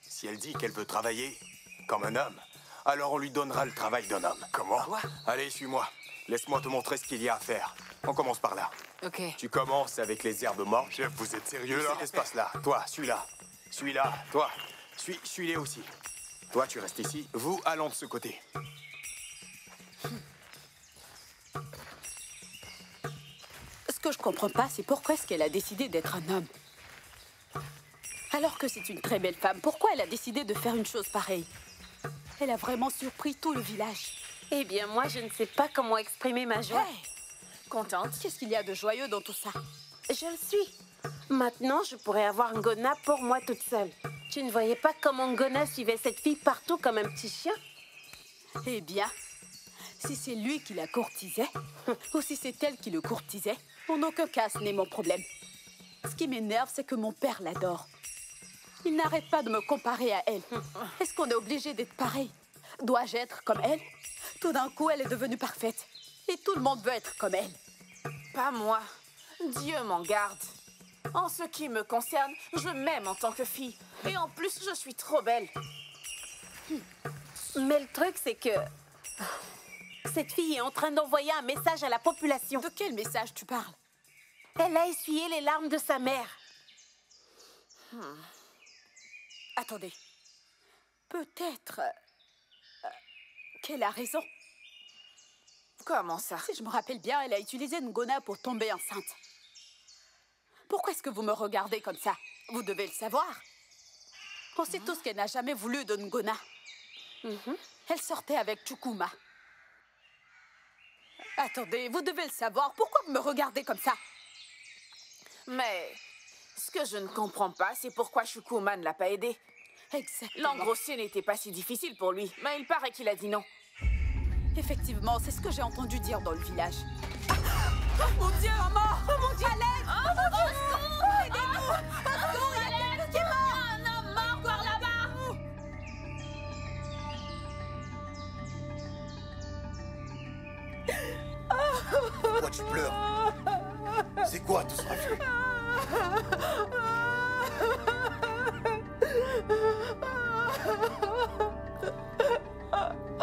Si elle dit qu'elle veut travailler comme un homme, alors on lui donnera le travail d'un homme. Comment? Quoi? Allez, suis-moi. Laisse-moi te montrer ce qu'il y a à faire. On commence par là. Ok. Tu commences avec les herbes mortes. Chef, vous êtes sérieux là? Cet espace-là. Toi, celui-là. Celui-là. Toi. Suis-les aussi. Toi, tu restes ici. Vous, allons de ce côté. Ce que je comprends pas, c'est pourquoi est-ce qu'elle a décidé d'être un homme. Alors que c'est une très belle femme, pourquoi elle a décidé de faire une chose pareille? Elle a vraiment surpris tout le village. Eh bien, moi, je ne sais pas comment exprimer ma joie. Hey! Contente? Qu'est-ce qu'il y a de joyeux dans tout ça? Je le suis. Maintenant, je pourrais avoir Ngona pour moi toute seule. Tu ne voyais pas comment Ngona suivait cette fille partout comme un petit chien? Eh bien, si c'est lui qui la courtisait, ou si c'est elle qui le courtisait, en aucun cas ce n'est mon problème. Ce qui m'énerve, c'est que mon père l'adore. Il n'arrête pas de me comparer à elle. Est-ce qu'on est obligé d'être pareil? Dois-je être comme elle? Tout d'un coup, elle est devenue parfaite. Et tout le monde veut être comme elle. Pas moi. Dieu m'en garde. En ce qui me concerne, je m'aime en tant que fille. Et en plus, je suis trop belle. Mais le truc, c'est que... cette fille est en train d'envoyer un message à la population. De quel message tu parles? Elle a essuyé les larmes de sa mère. Attendez. Peut-être qu'elle a raison. Comment ça? Si je me rappelle bien, elle a utilisé Ngona pour tomber enceinte. Pourquoi est-ce que vous me regardez comme ça? Vous devez le savoir. On sait tous qu'elle n'a jamais voulu de Ngona. Elle sortait avec Chukuma. Attendez, vous devez le savoir. Pourquoi vous me regardez comme ça? Mais ce que je ne comprends pas, c'est pourquoi Shukuma ne l'a pas aidé. Exactement. L'engrossier n'était pas si difficile pour lui, mais il paraît qu'il a dit non. Effectivement, c'est ce que j'ai entendu dire dans le village. Oh mon Dieu, un mort! Oh mon Dieu, à l'aide! Oh mon Dieu! Aidez-nous! Au secours, il y a quelqu'un qui est mort! Un homme mort par là-bas! Pourquoi tu pleures? C'est quoi tout ce refus?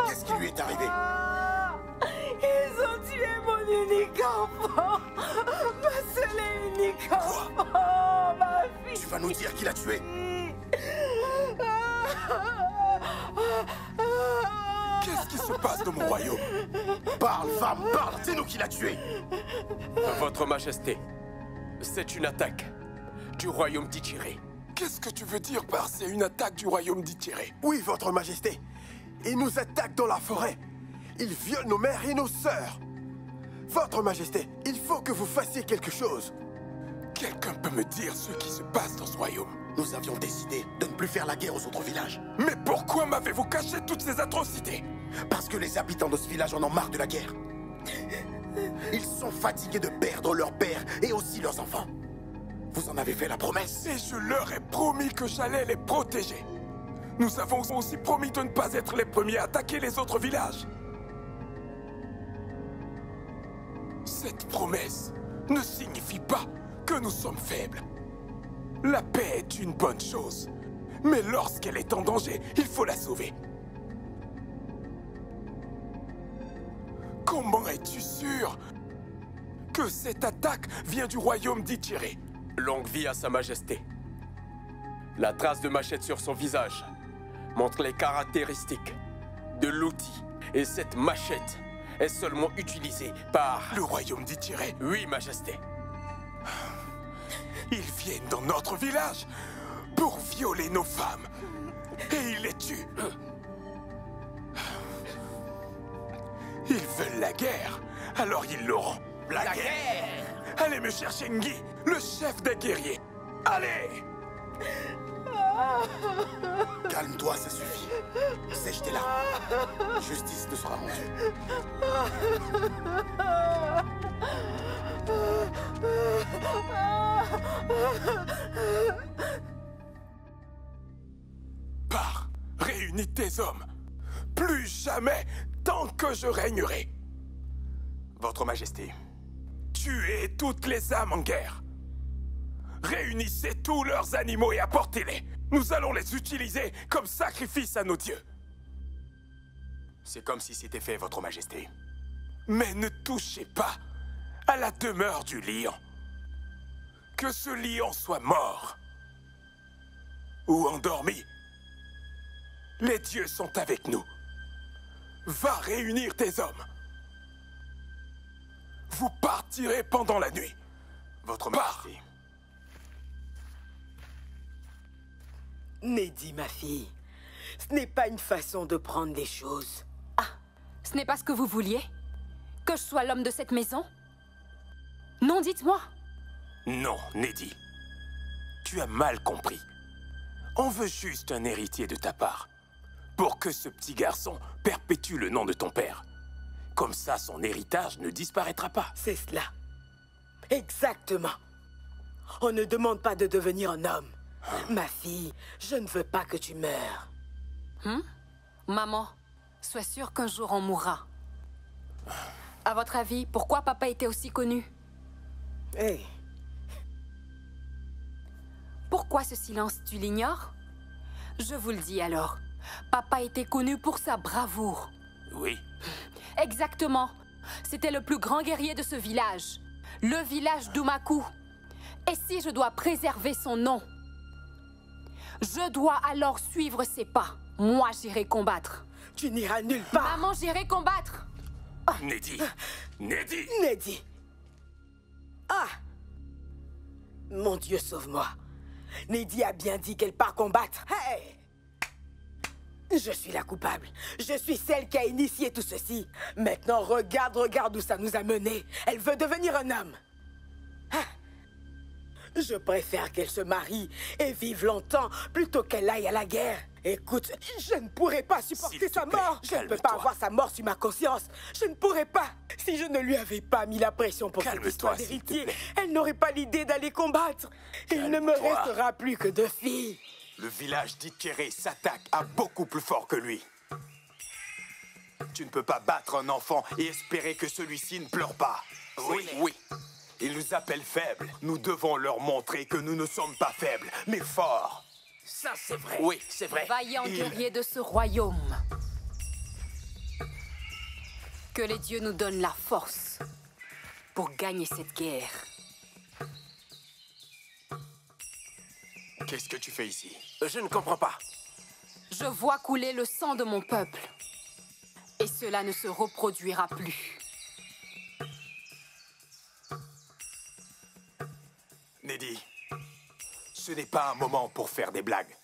Qu'est-ce qui lui est arrivé? Ils ont tué mon unique enfant. Ma seule et unique enfant. Ma fille. Tu vas nous dire qui l'a tué? Qu'est-ce qui se passe dans mon royaume? Parle, femme, parle! C'est nous qui l'a tué! Votre Majesté, c'est une attaque du royaume d'Ichiré. Qu'est-ce que tu veux dire par c'est une attaque du royaume d'Ichiré? Oui, votre Majesté. Ils nous attaquent dans la forêt. Ils violent nos mères et nos sœurs. Votre Majesté, il faut que vous fassiez quelque chose. Quelqu'un peut me dire ce qui se passe dans ce royaume? Nous avions décidé de ne plus faire la guerre aux autres villages. Mais pourquoi m'avez-vous caché toutes ces atrocités? Parce que les habitants de ce village en ont marre de la guerre. Ils sont fatigués de perdre leur père et aussi leurs enfants. Vous en avez fait la promesse. Et je leur ai promis que j'allais les protéger. Nous avons aussi promis de ne pas être les premiers à attaquer les autres villages. Cette promesse ne signifie pas que nous sommes faibles. La paix est une bonne chose. Mais lorsqu'elle est en danger, il faut la sauver. Comment es-tu sûr que cette attaque vient du royaume d'Itchiré? Longue vie à Sa Majesté. La trace de machette sur son visage montre les caractéristiques de l'outil. Et cette machette est seulement utilisée par... Le royaume d'Itchiré? Oui, Majesté. Ils viennent dans notre village pour violer nos femmes. Et ils les tuent. Ils veulent la guerre, alors ils l'auront. La guerre! Allez me chercher Ngi, le chef des guerriers. Allez! Calme-toi, ça suffit. Sèche tes larmes. Justice te sera rendue. Pars, réunis tes hommes. Plus jamais, tant que je régnerai. Votre Majesté. Tuez toutes les âmes en guerre. Réunissez tous leurs animaux et apportez-les. Nous allons les utiliser comme sacrifice à nos dieux. C'est comme si c'était fait, Votre Majesté. Mais ne touchez pas à la demeure du lion. Que ce lion soit mort ou endormi, les dieux sont avec nous. Va réunir tes hommes. Vous partirez pendant la nuit. Votre Majesté. Nedi, ma fille, ce n'est pas une façon de prendre les choses. Ah, ce n'est pas ce que vous vouliez? Que je sois l'homme de cette maison? Non, dites-moi. Non, Nedi. Tu as mal compris. On veut juste un héritier de ta part. Pour que ce petit garçon perpétue le nom de ton père. Comme ça, son héritage ne disparaîtra pas. C'est cela. Exactement. On ne demande pas de devenir un homme. Ma fille, je ne veux pas que tu meurs. Maman, sois sûre qu'un jour on mourra. À votre avis, pourquoi papa était aussi connu? Hey. Pourquoi ce silence, tu l'ignores? Je vous le dis alors. Papa était connu pour sa bravoure. Oui. Exactement. C'était le plus grand guerrier de ce village. Le village d'Umaku. Et si je dois préserver son nom, je dois alors suivre ses pas. Moi, j'irai combattre. Tu n'iras nulle part. Maman, j'irai combattre. Nedi. Nedi. Nedi. Ah! Mon Dieu, sauve-moi. Nedi a bien dit qu'elle part combattre. Hey! Je suis la coupable. Je suis celle qui a initié tout ceci. Maintenant, regarde où ça nous a menés. Elle veut devenir un homme. Ah! Je préfère qu'elle se marie et vive longtemps plutôt qu'elle aille à la guerre. Écoute, je ne pourrais pas supporter sa mort. Je ne peux pas avoir sa mort sur ma conscience. Je ne pourrais pas. Si je ne lui avais pas mis la pression pour cette histoire d'héritier, elle n'aurait pas l'idée d'aller combattre. Il ne me restera plus que 2 filles. Le village d'Itchiré s'attaque à beaucoup plus fort que lui. Tu ne peux pas battre un enfant et espérer que celui-ci ne pleure pas. Oui. Ils nous appellent faibles. Nous devons leur montrer que nous ne sommes pas faibles, mais forts. Ça, c'est vrai. Oui, c'est vrai. Vaillant guerrier de ce royaume. Que les dieux nous donnent la force pour gagner cette guerre. Qu'est-ce que tu fais ici? Je ne comprends pas. Je vois couler le sang de mon peuple. Et cela ne se reproduira plus. Nedi, ce n'est pas un moment pour faire des blagues.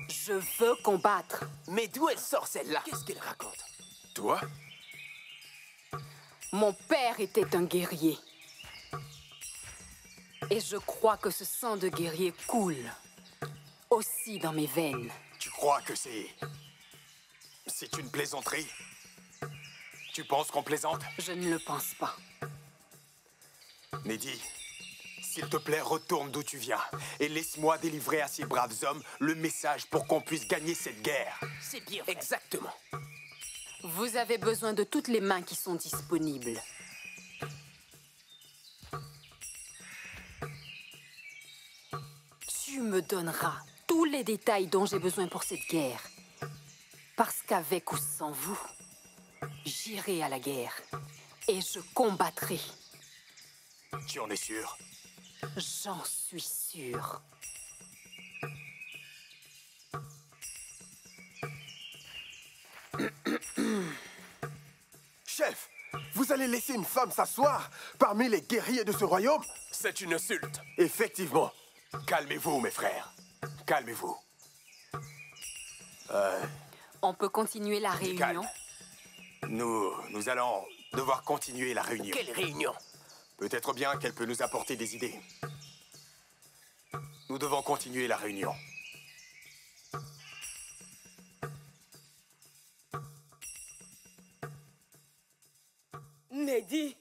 Je veux combattre. Mais d'où elle sort celle-là? Qu'est-ce qu'elle raconte? Toi? Mon père était un guerrier. Et je crois que ce sang de guerrier coule aussi dans mes veines. Tu crois que c'est une plaisanterie? Tu penses qu'on plaisante? Je ne le pense pas. Neddy, s'il te plaît, retourne d'où tu viens et laisse-moi délivrer à ces braves hommes le message pour qu'on puisse gagner cette guerre. C'est bien vrai. Exactement. Vous avez besoin de toutes les mains qui sont disponibles. Tu me donneras tous les détails dont j'ai besoin pour cette guerre. Parce qu'avec ou sans vous, j'irai à la guerre et je combattrai. Tu en es sûr? J'en suis sûre. Chef, vous allez laisser une femme s'asseoir parmi les guerriers de ce royaume? C'est une insulte. Effectivement. Calmez-vous, mes frères. Calmez-vous. On peut continuer la réunion? Calme. Nous allons devoir continuer la réunion. Quelle réunion? Peut-être bien qu'elle peut nous apporter des idées. Nous devons continuer la réunion. Neddy.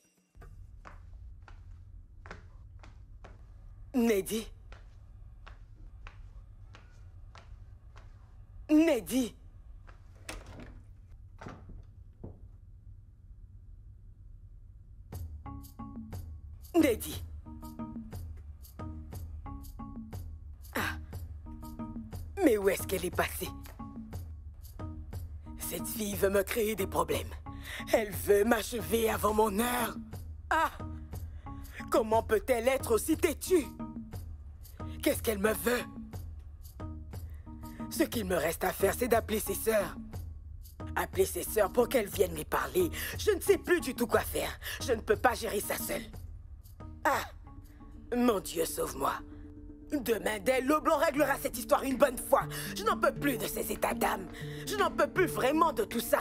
Neddy. Neddy. Neddy. Ah. Mais où est-ce qu'elle est passée? Cette fille veut me créer des problèmes. Elle veut m'achever avant mon heure. Ah! Comment peut-elle être aussi têtue? Qu'est-ce qu'elle me veut? Ce qu'il me reste à faire, c'est d'appeler ses sœurs. Appeler ses sœurs pour qu'elles viennent lui parler. Je ne sais plus du tout quoi faire. Je ne peux pas gérer ça seule. Ah! Mon Dieu, sauve-moi. Demain, dès l'aube, on réglera cette histoire une bonne fois. Je n'en peux plus de ces états d'âme. Je n'en peux plus vraiment de tout ça.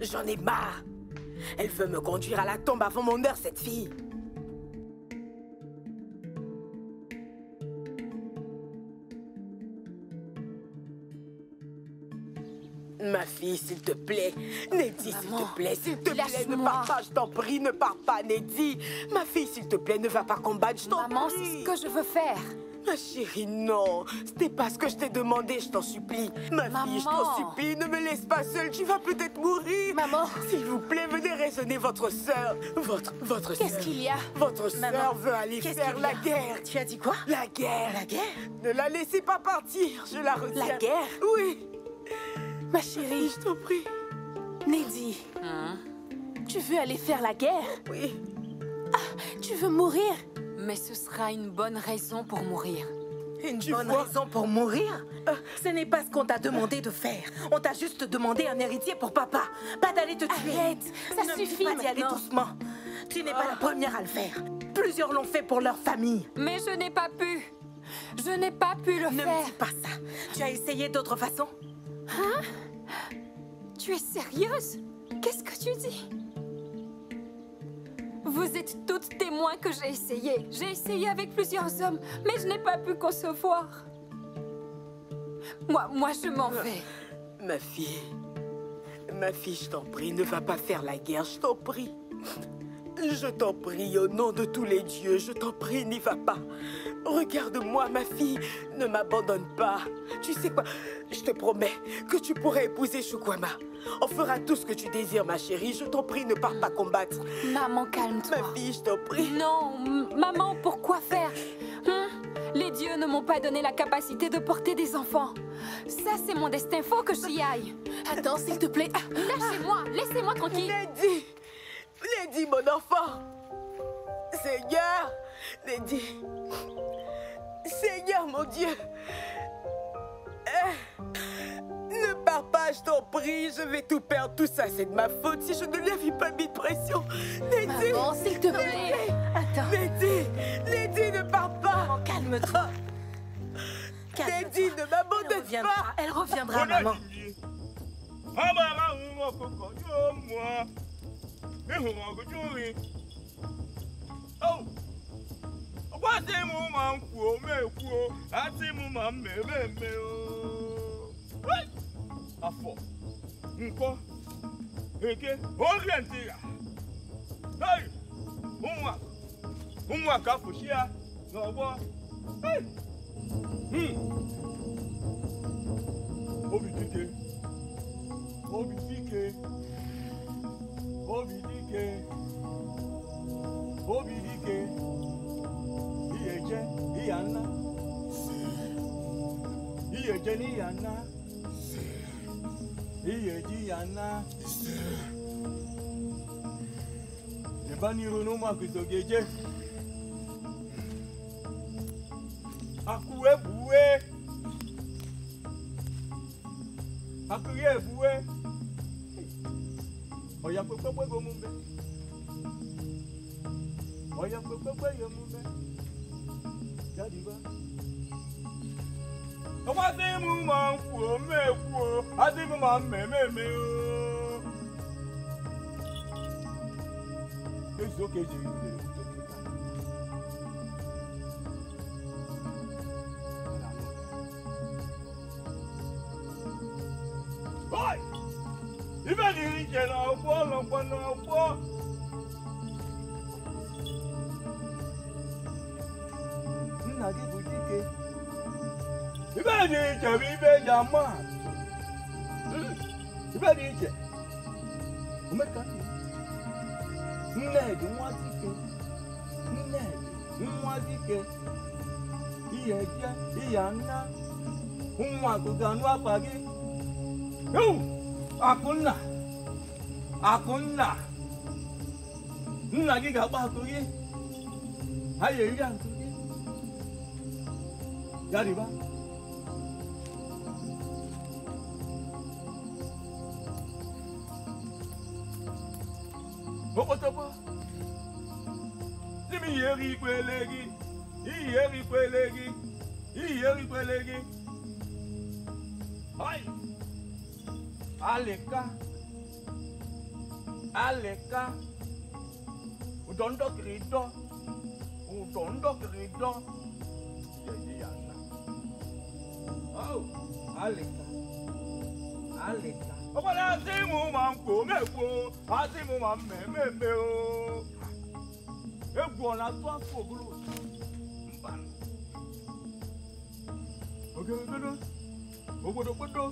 J'en ai marre. Elle veut me conduire à la tombe avant mon heure, cette fille. Ma fille, s'il te plaît. Neddy, s'il te plaît, s'il te plaît, ne pars pas, je t'en prie, ne pars pas, Neddy. Ma fille, s'il te plaît, ne va pas combattre, je t'en prie. Maman, c'est ce que je veux faire. Ma chérie, non. C'était pas ce que je t'ai demandé, je t'en supplie. Ma fille, je t'en supplie, ne me laisse pas seule, tu vas peut-être mourir. Maman. S'il vous plaît, venez raisonner votre sœur. Votre sœur. Qu'est-ce qu'il y a? Votre sœur veut aller faire la guerre. Tu as dit quoi? La guerre. La guerre? Ne la laissez pas partir, je la retiens. La guerre? Oui. Ma chérie. Je t'en prie. Neddy. Tu veux aller faire la guerre? Oui. Ah, tu veux mourir? Mais ce sera une bonne raison pour mourir. Une bonne raison pour mourir? Ce n'est pas ce qu'on t'a demandé de faire. On t'a juste demandé un héritier pour papa. Pas d'aller te tuer. Arrête, ça Ne me dis suffit pas d'y aller maintenant. doucement. Tu n'es pas la première à le faire. Plusieurs l'ont fait pour leur famille. Mais je n'ai pas pu. Je n'ai pas pu le Ne faire. me dis pas ça. Tu as essayé d'autres façons? Hein? Tu es sérieuse? Qu'est-ce que tu dis? Vous êtes toutes témoins que j'ai essayé. J'ai essayé avec plusieurs hommes, mais je n'ai pas pu concevoir. Moi, je m'en vais. Ma fille, je t'en prie, ne va pas faire la guerre, je t'en prie. Je t'en prie, au nom de tous les dieux, je t'en prie, n'y va pas. Regarde-moi, ma fille, ne m'abandonne pas. Tu sais quoi, je te promets que tu pourrais épouser Chukwama. On fera tout ce que tu désires, ma chérie. Je t'en prie, ne pars pas combattre. Maman, calme-toi. Ma fille, je t'en prie. Non, maman, pourquoi faire? Les dieux ne m'ont pas donné la capacité de porter des enfants. Ça, c'est mon destin, faut que j'y aille. Attends, s'il te plaît. Lâchez-moi, laissez-moi tranquille. Neddy, mon enfant. Seigneur, Neddy. Seigneur, mon Dieu. Ne pars pas, je t'en prie. Je vais tout perdre. Tout ça, c'est de ma faute si je ne lui avais pas mis de pression. Neddy. Maman, s'il te plaît. Attends. Neddy, ne pars pas. Calme-toi. Neddy, ne m'abandonne pas. Elle reviendra, maman. Umwaka fushia. No bo. Hey. Obi dike. Obi dike. Obi dike. Obi dike. Iyeje, iyana. Iyeje ni yana. Iyeji yana. Nebani rono makuzogeje. Akuwe buwe. Akuye buwe. Oya pepe go mumbe. Oya pepe yo mumbe. Jadi ba. Ọba tí mo máa ń kú o mẹ́kú o, àti mo máa ń mẹ́mẹ́mẹ́ o. Èso kejì ìlú lè tó kíkà. Bọ́ì! Ibẹ̀ ni ìjẹ̀ náà gbọ́ lọ́pọ̀ náà gbọ́. Nna gị bụ dike. Ibe dị iche bụ ibe eji ama atụ. Ibe dị iche. Omeka Nnedi nwa dike. Nnedi nwa dike. Ihe je, ihe nna. Nwa agụga anụ akpa gị. Akụnna. Akụnna. Nna gị ga-akpa akụ gị. Ha ga-eri akụ gị. Ya dịba. Obotobo. Simi yeri kwelegi. Yeri kwelegi. Yeri kwelegi. Hai. Aleka. Aleka. Udondo krido. Udondo krido. Jadi yana. Oh, aleka. Aleka. Ọbọdé àti mú máa ń kó mẹ́kó, àti mú máa ń mẹ́mẹ́mẹ́ o. Egwu ọ̀nà tó àfọ̀gbọ́lò ń bà ní. Ogologodo, ogbodogodo,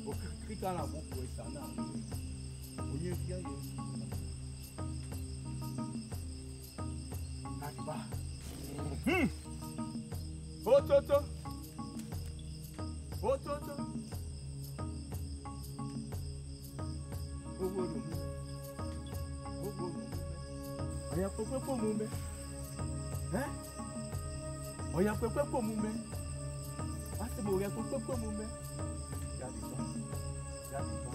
òkìkíkà náà mú kó ìsà náà. Onye fi ayé. Nàìjíríà. Ototo. Ototo. Owó ló mú. Owó ló mú. Ọ̀yà pẹ́pẹ́ pò mú mẹ́. Ọ̀yà pẹ́pẹ́ pò mú mẹ́. Wá sí mo ọ̀yà pẹ́pẹ́ pò mú mẹ́. Jáde bá. Jáde bá.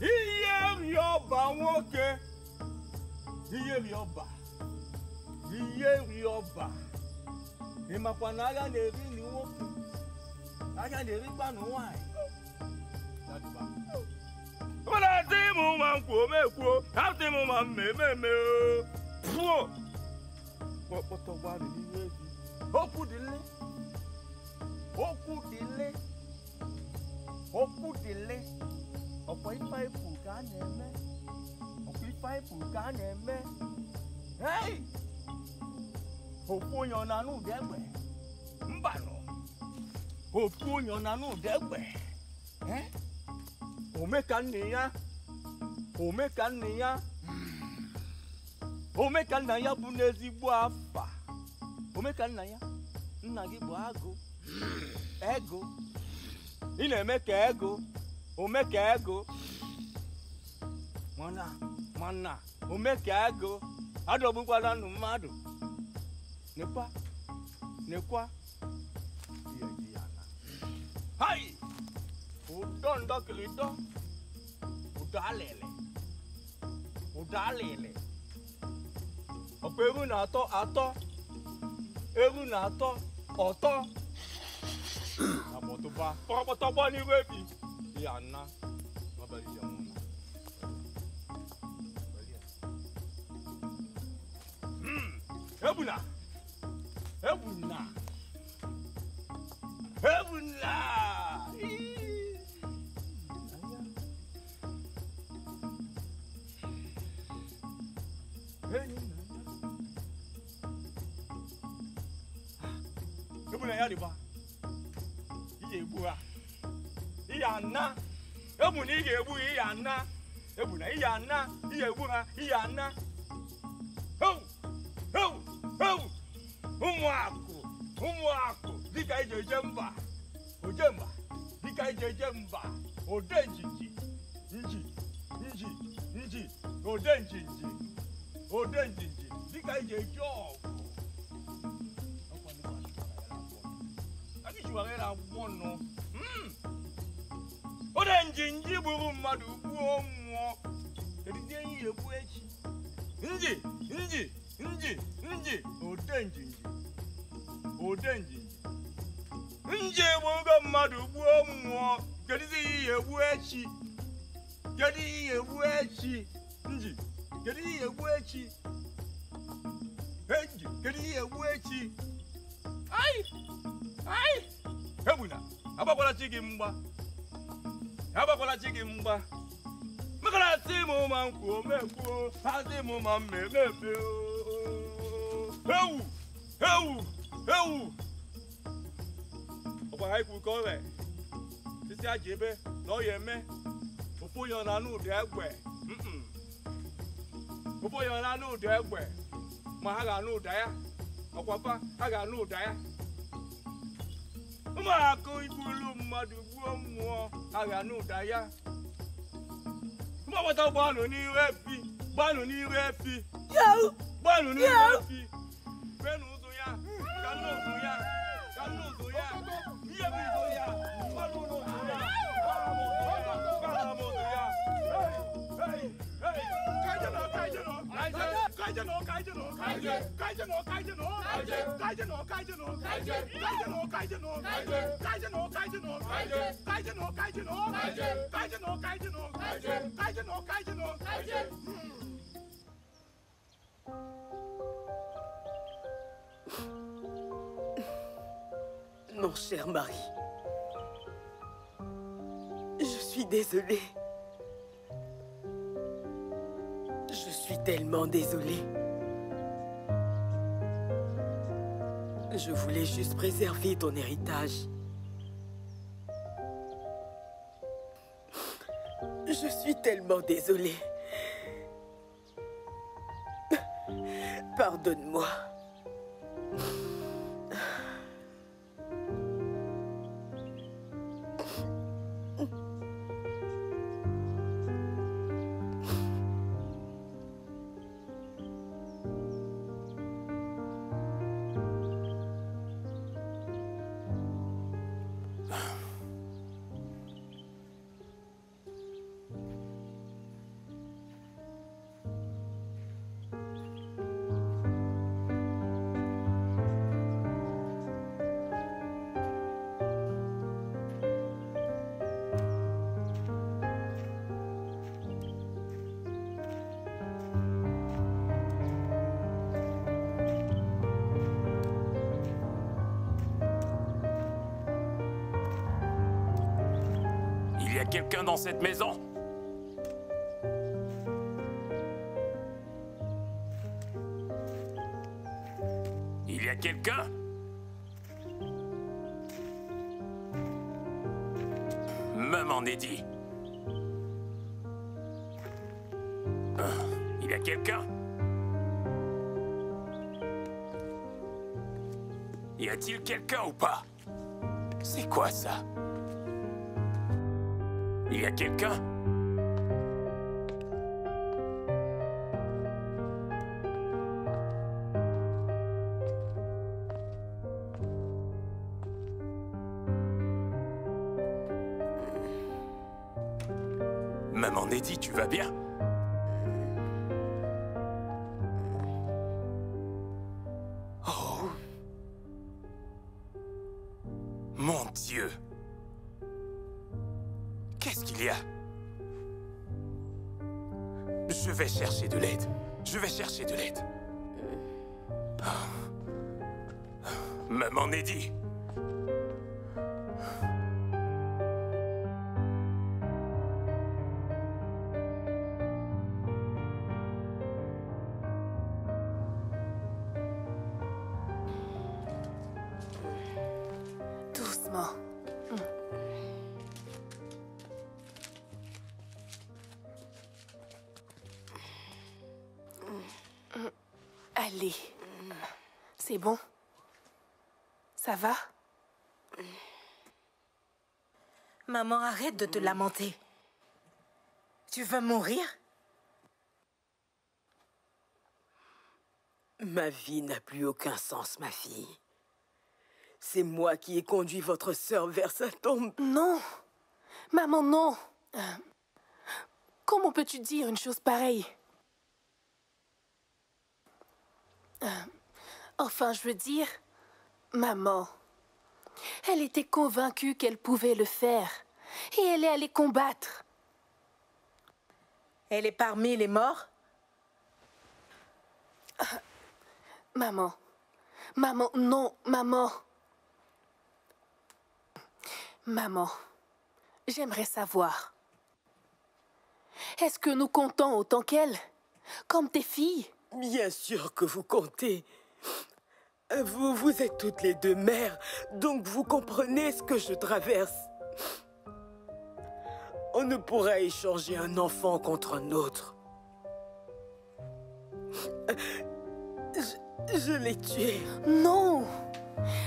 Iye rí ọba wọn ké. Iye rí ọba. Iye rí ọba. Ìmọ̀pọ̀nà ara lè rí ni wọ́n ké. Aga lè rí pàánù wáì. Ọ̀nà tí mo máa ń kó mẹ́kú o, àti mo máa ń mẹ́mẹ́mẹ́ o. Fúò! Pọ̀pọ̀tọ̀ wà mí nílé bí. Ó kú délé. Ó kú délé. Ó kú délé. Ọ̀pọ̀ ifá ipò ká nà-ẹ̀mẹ́. Ọ̀pọ̀ ifá ipò ká nà-ẹ̀mẹ́. Hey! Òkú yan nanú dẹ́gbẹ̀. Ń bà nọ. Òkú yan nanú dẹ́gbẹ̀. Omeka nne ya. Omeka nne ya. Omeka nna ya bụ n'ezigbo afa. Omeka nna ya. Nna gị bụ agụ. Ego. Ị na-eme ka ego. Ome ka ego. Mana. Ome ka ego. Adọgbukwala ndụ mmadụ. Nekwa. Hai! Udo ndọkịlịdọ. Udo alịlị. Ọkwa eru na-atọ atọ. Eru na-atọ ọtọ. Abọtụba. Kpọkpọtọgbọ n'ihu ebi. Ya nna. N'abalị ya mụ. Ebuna. Ebuna ya diba. Iye ebuha. Iya na. Ebuna iye ebu iya na. Ebuna iya na. Iye ebuha iya na. Ho! Ho! Ho! Umwako. Dika ije jemba. Ojemba. Dika ije jemba. Odenjiji. Nji. Odenjiji. Dika ije jogo. Akichwagera bono. Odenjiji buru mmadụ gbuo mmụọ. Kedu ihe ihe egbu echi? Nji. Odenjiji. Nji egbugo mmadụ gbuo mmụọ. Kedu ihe egbu echi? Kedu ihe egbu echi? Nji. Kedu ihe egbu echi? Nji. Kedu ihe egbu echi? Ai! Ebuna, agbakwala chi gị mgba. Maka asị m ma nkwuo mekwuo, asị m ma mmemme Ewu! Ọkwa ha ikwu ka ọ ree. Sisi aja ebe na ọ ya eme. Ofu ya na n'ụdị egbe. Ofu ya na n'ụdị egbe. Ma ha ga-anụ ụda ya. Ọkwapa ha ga-anụ ụda ya. Ụmụaka igbulu mmadụ gbuo mmụọ ha ga-anụ ụda ya. Ụmụagbata gbanụ n'ihu efi. Gbanụ n'ihu efi. Fenu ụzọ ya. Ka nụ ụzọ ya. Ihe bụ ụzọ ya. Gbanụ ụzọ ya. Non, cher mari. Je suis désolée. Je suis tellement désolée. Je voulais juste préserver ton héritage. Je suis tellement désolée. Pardonne-moi. Il y a quelqu'un dans cette maison? Il y a quelqu'un? Maman Neddy. Il y a quelqu'un? Y a-t-il quelqu'un ou pas? C'est quoi ça? Il y a quelqu'un? Maman Neddy, tu vas bien? Oh! Mon Dieu! Qu'est-ce qu'il y a? Je vais chercher de l'aide. Maman Neddy. Allez. C'est bon? Ça va? Maman, arrête de te lamenter. Tu veux mourir? Ma vie n'a plus aucun sens, ma fille. C'est moi qui ai conduit votre sœur vers sa tombe. Non. Maman, non. Comment peux-tu dire une chose pareille? Enfin, je veux dire, maman, elle était convaincue qu'elle pouvait le faire. Et elle est allée combattre. Elle est parmi les morts? Maman. Maman, non, maman. Maman, j'aimerais savoir. Est-ce que nous comptons autant qu'elle? Comme tes filles? Bien sûr que vous comptez. Vous êtes toutes les deux mères, donc vous comprenez ce que je traverse. On ne pourra échanger un enfant contre un autre. Je l'ai tué. Non!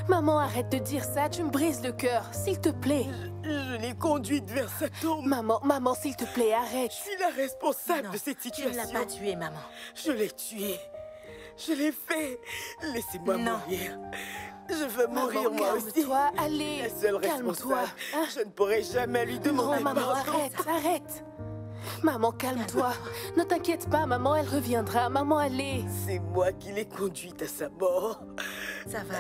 Maman, arrête de dire ça, tu me brises le cœur, s'il te plaît. Je l'ai conduite vers sa tombe. Maman, s'il te plaît, arrête. Je suis la responsable de cette situation. Tu ne l'as pas tué, maman. Je l'ai tué. Je l'ai fait. Laissez-moi mourir. Je veux mourir, moi aussi. Calme-toi, allez. La seule responsable. Je ne pourrai jamais lui demander non, maman, arrête. Maman, calme-toi. Ne t'inquiète pas, maman, elle reviendra. Maman, allez. C'est moi qui l'ai conduite à sa mort. Ça va.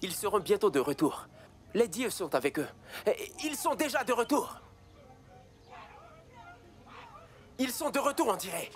Ils seront bientôt de retour. Les dieux sont avec eux. Ils sont déjà de retour. Ils sont de retour, on dirait.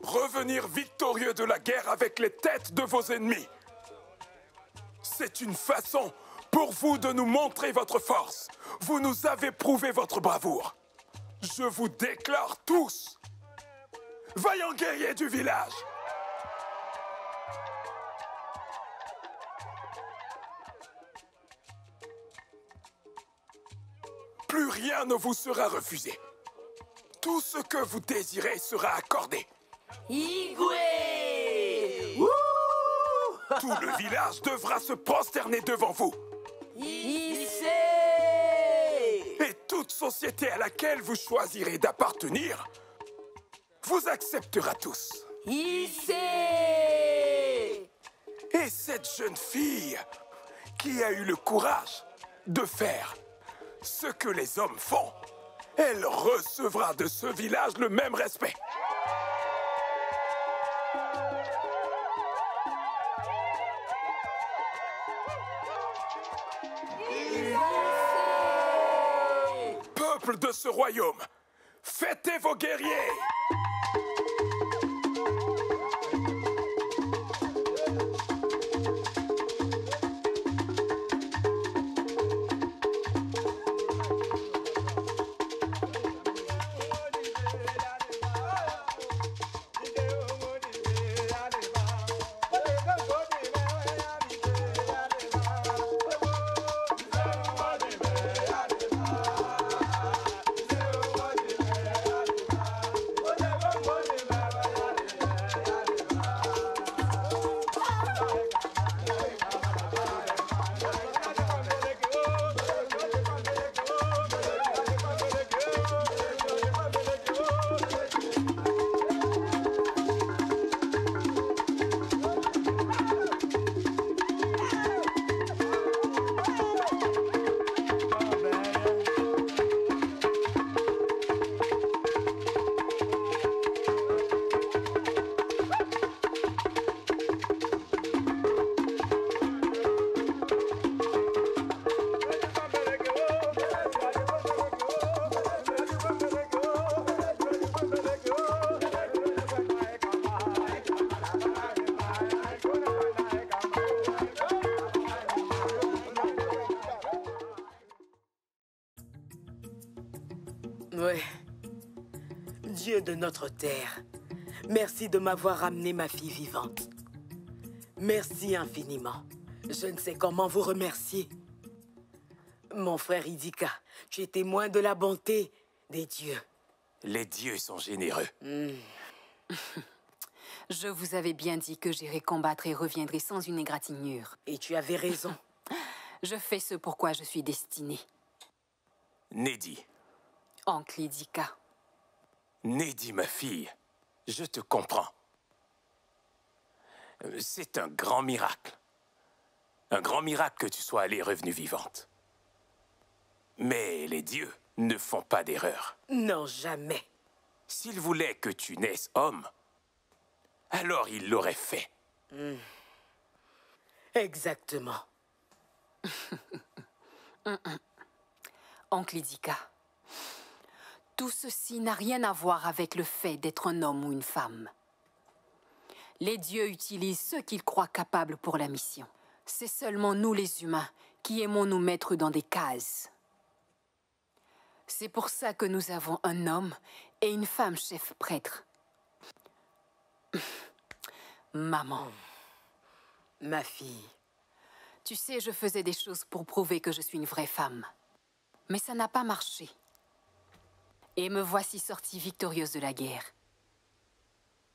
Revenir victorieux de la guerre avec les têtes de vos ennemis. C'est une façon pour vous de nous montrer votre force. Vous nous avez prouvé votre bravoure. Je vous déclare tous vaillants guerriers du village. Plus rien ne vous sera refusé. Tout ce que vous désirez sera accordé. Igwe! Tout le village devra se prosterner devant vous. Issé! Et toute société à laquelle vous choisirez d'appartenir vous acceptera tous. Issé! Et cette jeune fille qui a eu le courage de faire ce que les hommes font, elle recevra de ce village le même respect. Peuple de ce royaume, fêtez vos guerriers! Ouais. Dieu de notre terre, merci de m'avoir ramené ma fille vivante. Merci infiniment. Je ne sais comment vous remercier. Mon frère Idika, tu es témoin de la bonté des dieux. Les dieux sont généreux. Je vous avais bien dit que j'irais combattre et reviendrai sans une égratignure. Et tu avais raison. Je fais ce pourquoi je suis destinée. Nedi. Oncle Idika. Nedi, ma fille, je te comprends. C'est un grand miracle. Un grand miracle que tu sois allée revenue vivante. Mais les dieux ne font pas d'erreur. Non, jamais. S'ils voulaient que tu naisses homme, alors ils l'auraient fait. Exactement. Oncle Idika, tout ceci n'a rien à voir avec le fait d'être un homme ou une femme. Les dieux utilisent ceux qu'ils croient capables pour la mission. C'est seulement nous les humains qui aimons nous mettre dans des cases. C'est pour ça que nous avons un homme et une femme chef prêtre. Maman. Ma fille. Tu sais, je faisais des choses pour prouver que je suis une vraie femme. Mais ça n'a pas marché. Et me voici sortie victorieuse de la guerre.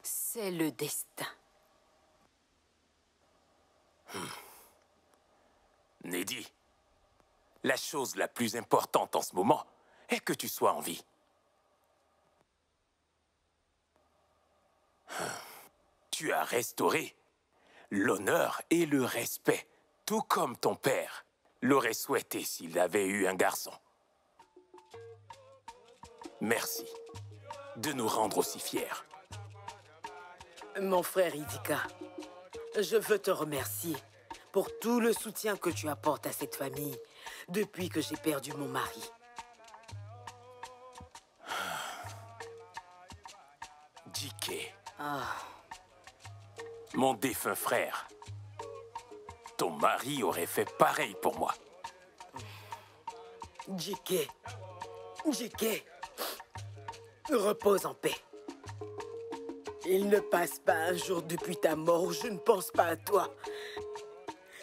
C'est le destin. Nedi, la chose la plus importante en ce moment est que tu sois en vie. Tu as restauré l'honneur et le respect, tout comme ton père l'aurait souhaité s'il avait eu un garçon. Merci de nous rendre aussi fiers. Mon frère Idika, je veux te remercier pour tout le soutien que tu apportes à cette famille depuis que j'ai perdu mon mari. Dike. Mon défunt frère. Ton mari aurait fait pareil pour moi. Dike. Dike. Repose en paix. Il ne passe pas un jour depuis ta mort où je ne pense pas à toi.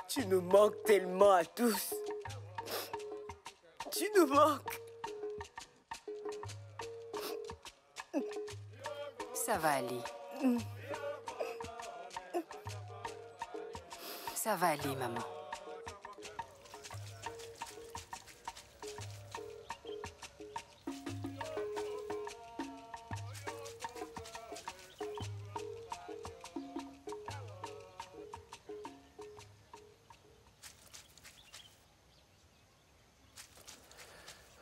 Tu nous manques tellement à tous. Tu nous manques. Ça va aller. Ça va aller, maman.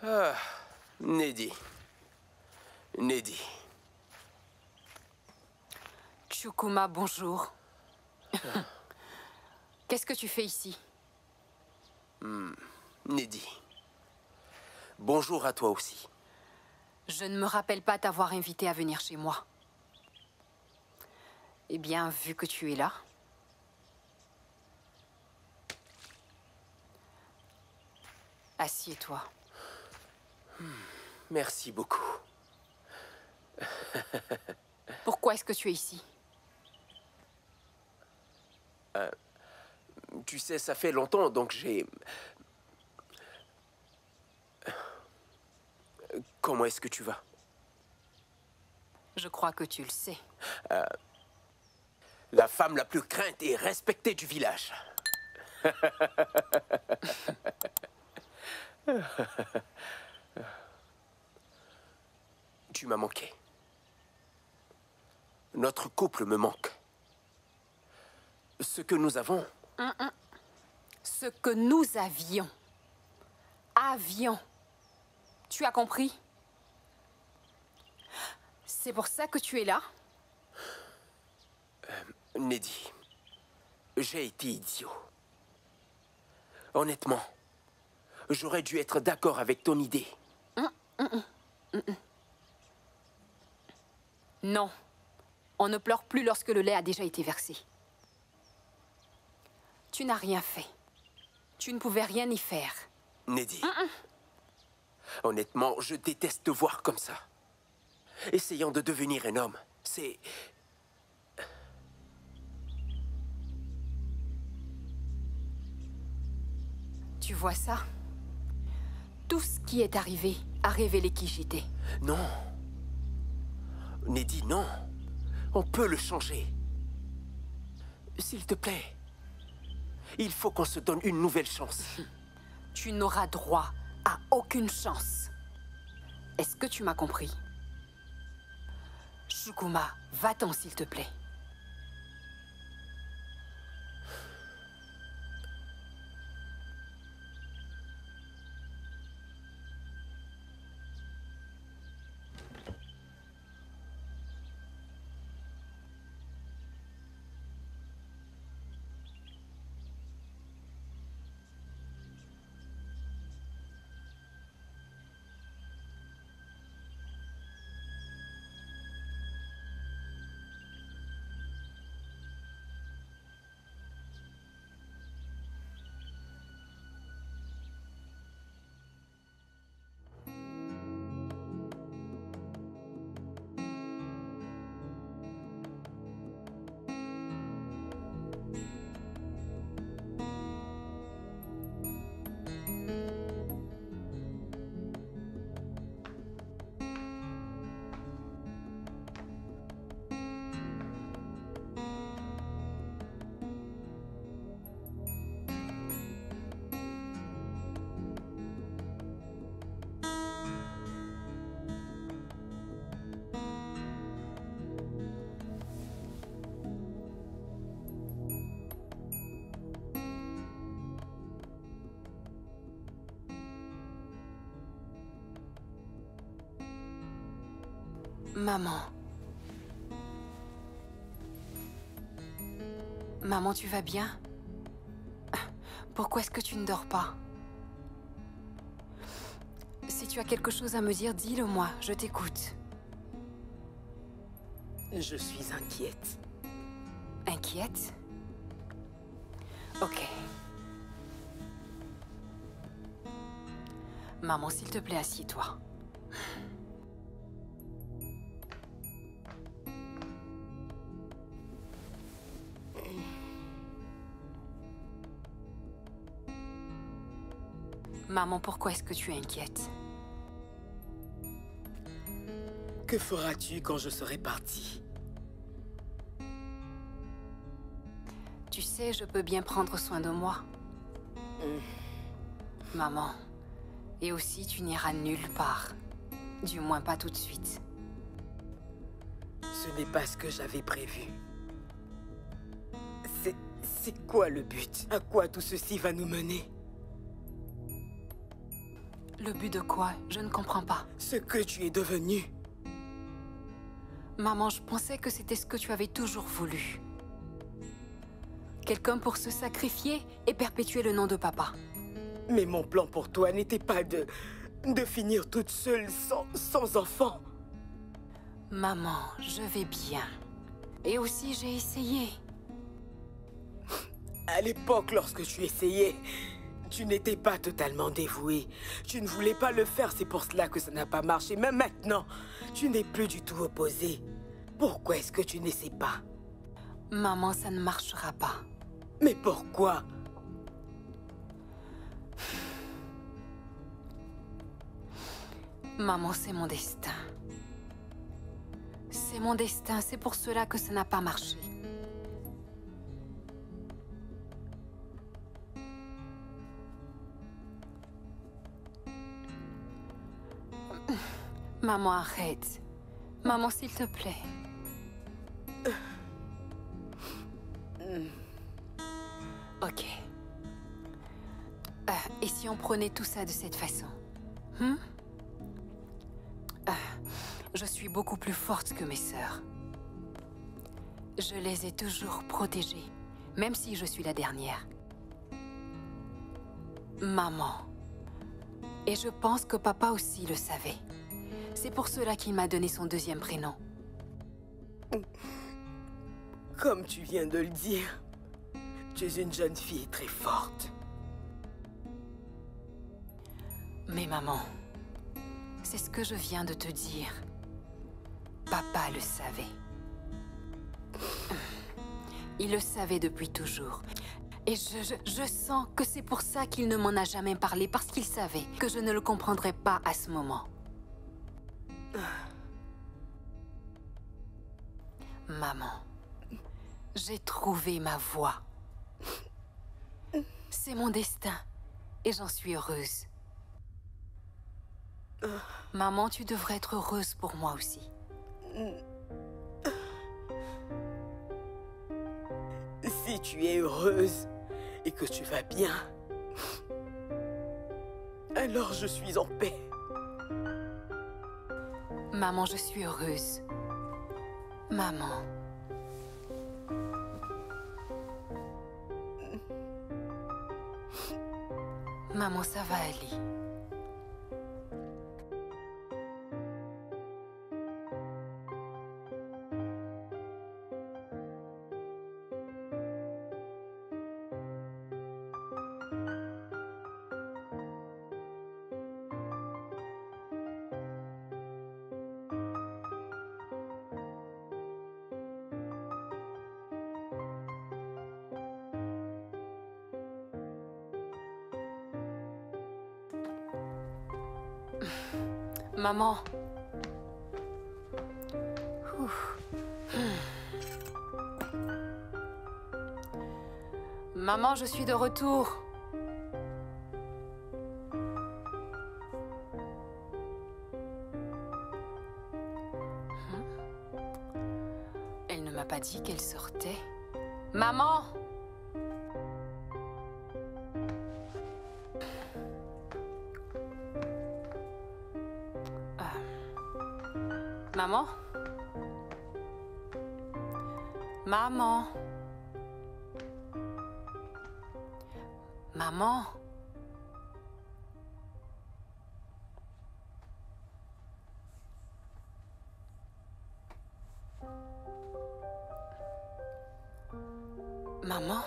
Ah, Nedi. Nedi. Chukuma, bonjour. Qu'est-ce que tu fais ici? Nedi. Bonjour à toi aussi. Je ne me rappelle pas t'avoir invité à venir chez moi. Eh bien, vu que tu es là... Assieds-toi. Merci beaucoup. Pourquoi est-ce que tu es ici? Tu sais, ça fait longtemps, donc j'ai... Comment est-ce que tu vas? Je crois que tu le sais. La femme la plus crainte et respectée du village. Tu m'as manqué. Notre couple me manque. Ce que nous avons... Ce que nous avions. Avions. Tu as compris? C'est pour ça que tu es là? Nedi, j'ai été idiot. Honnêtement, j'aurais dû être d'accord avec ton idée. Non. On ne pleure plus lorsque le lait a déjà été versé. Tu n'as rien fait. Tu ne pouvais rien y faire. Nedi, Honnêtement, je déteste te voir comme ça. Essayant de devenir un homme, c'est... Tu vois ça? Tout ce qui est arrivé a révélé qui j'étais. Non. Neddy, non. On peut le changer. S'il te plaît. Il faut qu'on se donne une nouvelle chance. Tu n'auras droit à aucune chance. Est-ce que tu m'as compris? Shukuma, va-t'en s'il te plaît. Maman. Maman, tu vas bien? Pourquoi est-ce que tu ne dors pas? Si tu as quelque chose à me dire, dis-le-moi, je t'écoute. Je suis inquiète. Inquiète? Ok. Maman, s'il te plaît, assieds-toi. Maman, pourquoi est-ce que tu es inquiète? Que feras-tu quand je serai partie? Tu sais, je peux bien prendre soin de moi. Maman. Et aussi, tu n'iras nulle part. Du moins, pas tout de suite. Ce n'est pas ce que j'avais prévu. C'est quoi le but? À quoi tout ceci va nous mener? Le but de quoi? Je ne comprends pas. Ce que tu es devenue. Maman, je pensais que c'était ce que tu avais toujours voulu. Quelqu'un pour se sacrifier et perpétuer le nom de papa. Mais mon plan pour toi n'était pas de finir toute seule sans enfant. Maman, je vais bien. Et aussi, j'ai essayé. À l'époque, lorsque tu essayais, tu n'étais pas totalement dévouée. Tu ne voulais pas le faire, c'est pour cela que ça n'a pas marché. Mais maintenant, tu n'es plus du tout opposée. Pourquoi est-ce que tu n'essaies pas? Maman, ça ne marchera pas. Mais pourquoi? Maman, c'est mon destin. C'est mon destin, c'est pour cela que ça n'a pas marché. Maman, arrête. Maman, s'il te plaît. Ok. Et si on prenait tout ça de cette façon? Je suis beaucoup plus forte que mes sœurs. Je les ai toujours protégées, même si je suis la dernière. Maman. Et je pense que papa aussi le savait. C'est pour cela qu'il m'a donné son deuxième prénom. Comme tu viens de le dire, tu es une jeune fille très forte. Mais maman, C'est ce que je viens de te dire. Papa le savait. Il le savait depuis toujours. Et je sens que c'est pour ça qu'il ne m'en a jamais parlé, parce qu'il savait que je ne le comprendrais pas à ce moment. Maman, j'ai trouvé ma voie. C'est mon destin et j'en suis heureuse. Maman, tu devrais être heureuse pour moi aussi. Si tu es heureuse et que tu vas bien, alors je suis en paix. Maman, je suis heureuse. Maman. Maman, ça va aller. Maman. Maman, je suis de retour. Elle ne m'a pas dit qu'elle sortait. Maman! Maman? Maman? Maman? Maman?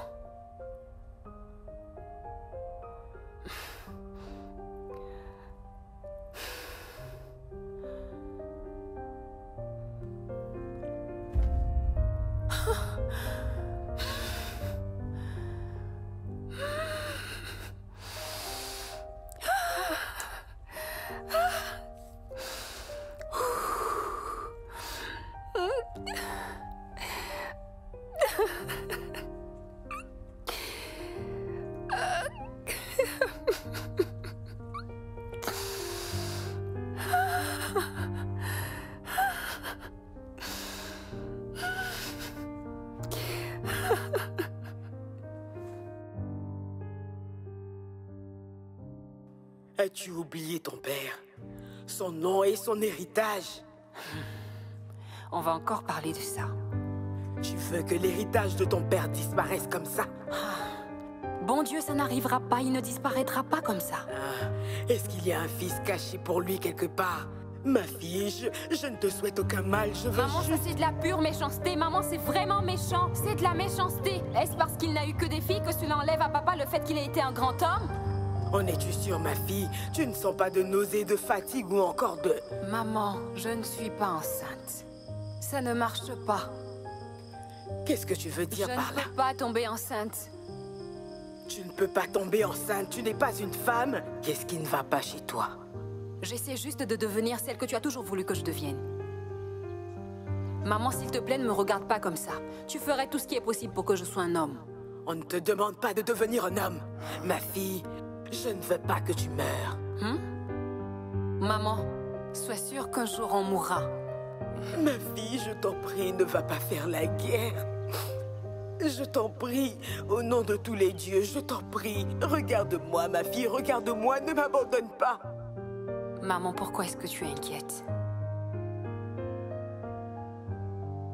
As-tu oublié ton père, son nom et son héritage? On va encore parler de ça. Tu veux que l'héritage de ton père disparaisse comme ça? Bon Dieu, ça n'arrivera pas, il ne disparaîtra pas comme ça. Est-ce qu'il y a un fils caché pour lui quelque part? Ma fille, je ne te souhaite aucun mal, je veux Maman, ça c'est de la pure méchanceté. Maman, c'est vraiment méchant. C'est de la méchanceté. Est-ce parce qu'il n'a eu que des filles que cela enlève à papa le fait qu'il ait été un grand homme? En es-tu sûre, ma fille? Tu ne sens pas de nausée, de fatigue ou encore de... Maman, je ne suis pas enceinte. Ça ne marche pas. Qu'est-ce que tu veux dire par là? Je ne peux pas tomber enceinte. Tu ne peux pas tomber enceinte, tu n'es pas une femme. Qu'est-ce qui ne va pas chez toi? J'essaie juste de devenir celle que tu as toujours voulu que je devienne. Maman, s'il te plaît, ne me regarde pas comme ça. Tu ferais tout ce qui est possible pour que je sois un homme. On ne te demande pas de devenir un homme. Ma fille, je ne veux pas que tu meurs. Maman, sois sûre qu'un jour on mourra. Ma fille, je t'en prie, ne va pas faire la guerre. Je t'en prie, au nom de tous les dieux, je t'en prie. Regarde-moi, ma fille, regarde-moi, ne m'abandonne pas. Maman, pourquoi est-ce que tu es inquiète?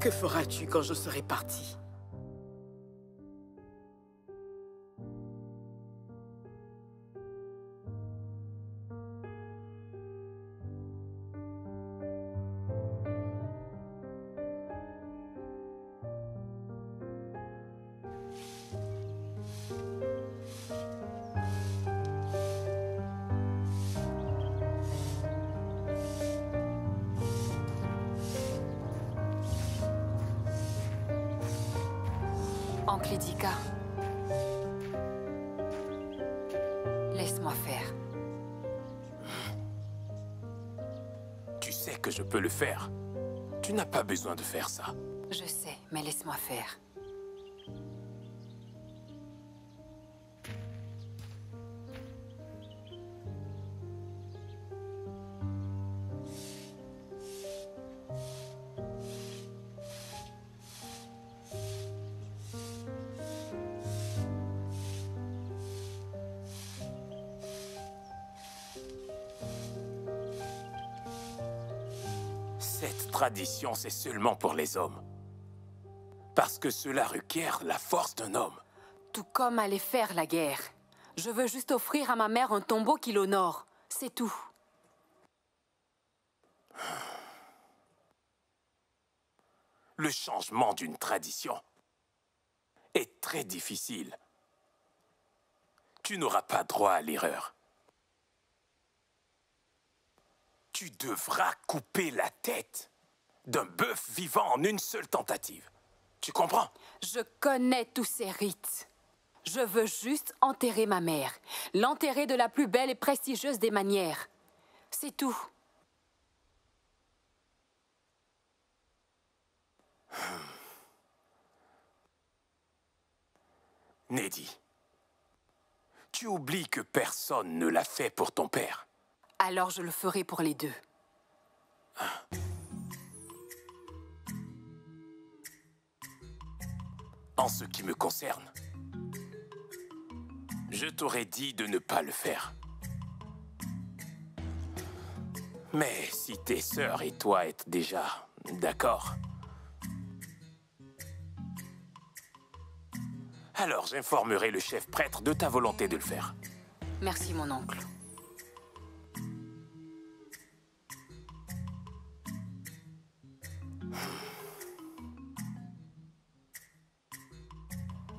Que feras-tu quand je serai partie? oncle Idika. Laisse-moi faire. Tu sais que je peux le faire. Tu n'as pas besoin de faire ça. Je sais, mais laisse-moi faire. Cette tradition, c'est seulement pour les hommes. Parce que cela requiert la force d'un homme. Tout comme aller faire la guerre. Je veux juste offrir à ma mère un tombeau qui l'honore. C'est tout. Le changement d'une tradition est très difficile. Tu n'auras pas droit à l'erreur. Tu devras couper la tête d'un bœuf vivant en une seule tentative. Tu comprends? Je connais tous ces rites. Je veux juste enterrer ma mère. L'enterrer de la plus belle et prestigieuse des manières. C'est tout. Nedi, tu oublies que personne ne l'a fait pour ton père. Alors je le ferai pour les deux. En ce qui me concerne, je t'aurais dit de ne pas le faire. Mais si tes sœurs et toi êtes déjà d'accord, alors j'informerai le chef prêtre de ta volonté de le faire. Merci, mon oncle.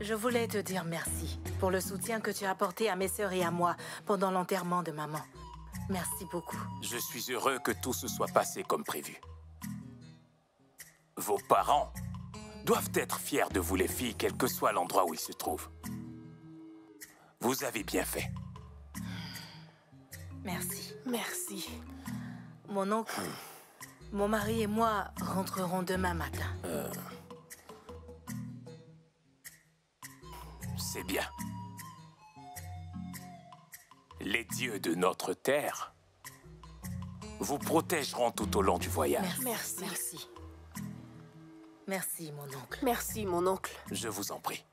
Je voulais te dire merci pour le soutien que tu as apporté à mes sœurs et à moi pendant l'enterrement de maman. Merci beaucoup. Je suis heureux que tout se soit passé comme prévu. Vos parents doivent être fiers de vous les filles, quel que soit l'endroit où ils se trouvent. Vous avez bien fait. Merci. Merci. Mon oncle, mon mari et moi rentrerons demain matin. C'est bien. Les dieux de notre terre vous protégeront tout au long du voyage. Merci. Merci. Merci, mon oncle. Merci, mon oncle. Je vous en prie.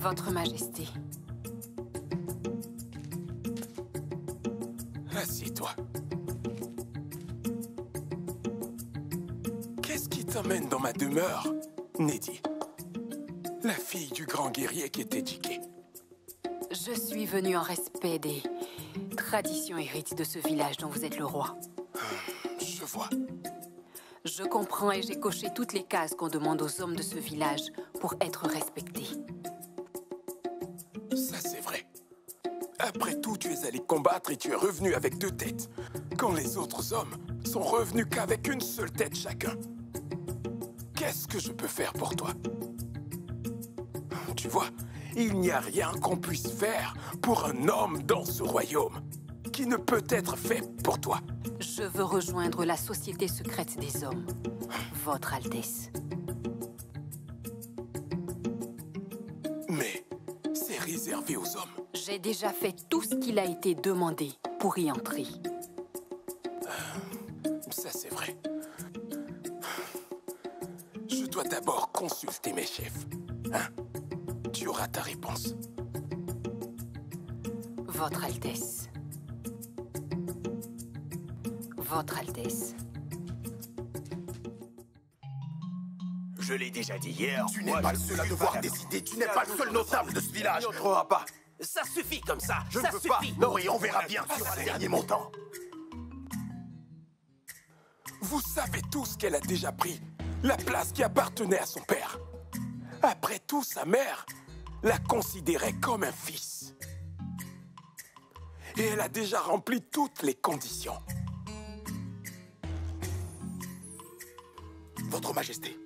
Votre Majesté. Assieds-toi. Qu'est-ce qui t'emmène dans ma demeure, Nedi? La fille du grand guerrier qui était Jike. Je suis venue en respect des traditions et rites de ce village dont vous êtes le roi. Je vois. Je comprends et j'ai coché toutes les cases qu'on demande aux hommes de ce village pour être respectés. Ça, c'est vrai. Après tout, tu es allé combattre et tu es revenu avec 2 têtes. Quand les autres hommes sont revenus qu'avec une seule tête chacun. Qu'est-ce que je peux faire pour toi? Tu vois, il n'y a rien qu'on puisse faire pour un homme dans ce royaume qui ne peut être fait pour toi. Je veux rejoindre la société secrète des hommes, Votre Altesse. Mais c'est réservé aux hommes. J'ai déjà fait tout ce qu'il a été demandé pour y entrer. Ça, c'est vrai. Je dois d'abord consulter mes chefs. Hein? Tu auras ta réponse. Votre Altesse. Votre Altesse. Je l'ai déjà dit hier. Tu n'es pas le seul à devoir décider. Tu n'es pas le seul notable de ce village. Il n'entrera pas. Ça suffit comme ça. Je ça ne veux suffit. pas. Non, et on verra bien sur un dernier montant. Vous savez tous qu'elle a déjà pris la place qui appartenait à son père. Après tout, sa mère la considérait comme un fils. Et elle a déjà rempli toutes les conditions. Votre Majesté,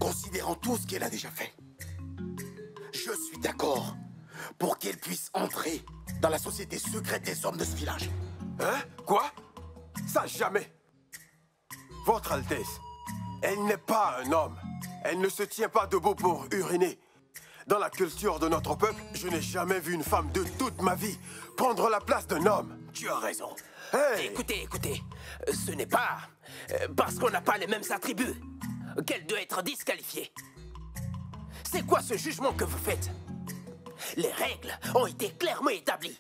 considérant tout ce qu'elle a déjà fait, je suis d'accord pour qu'elle puisse entrer dans la société secrète des hommes de ce village. Hein? Quoi? Ça, jamais. Votre Altesse, elle n'est pas un homme. Elle ne se tient pas debout pour uriner. Dans la culture de notre peuple, je n'ai jamais vu une femme de toute ma vie prendre la place d'un homme. Tu as raison. Hey! Écoutez. Ce n'est pas parce qu'on n'a pas les mêmes attributs qu'elle doit être disqualifiée. C'est quoi ce jugement que vous faites? Les règles ont été clairement établies.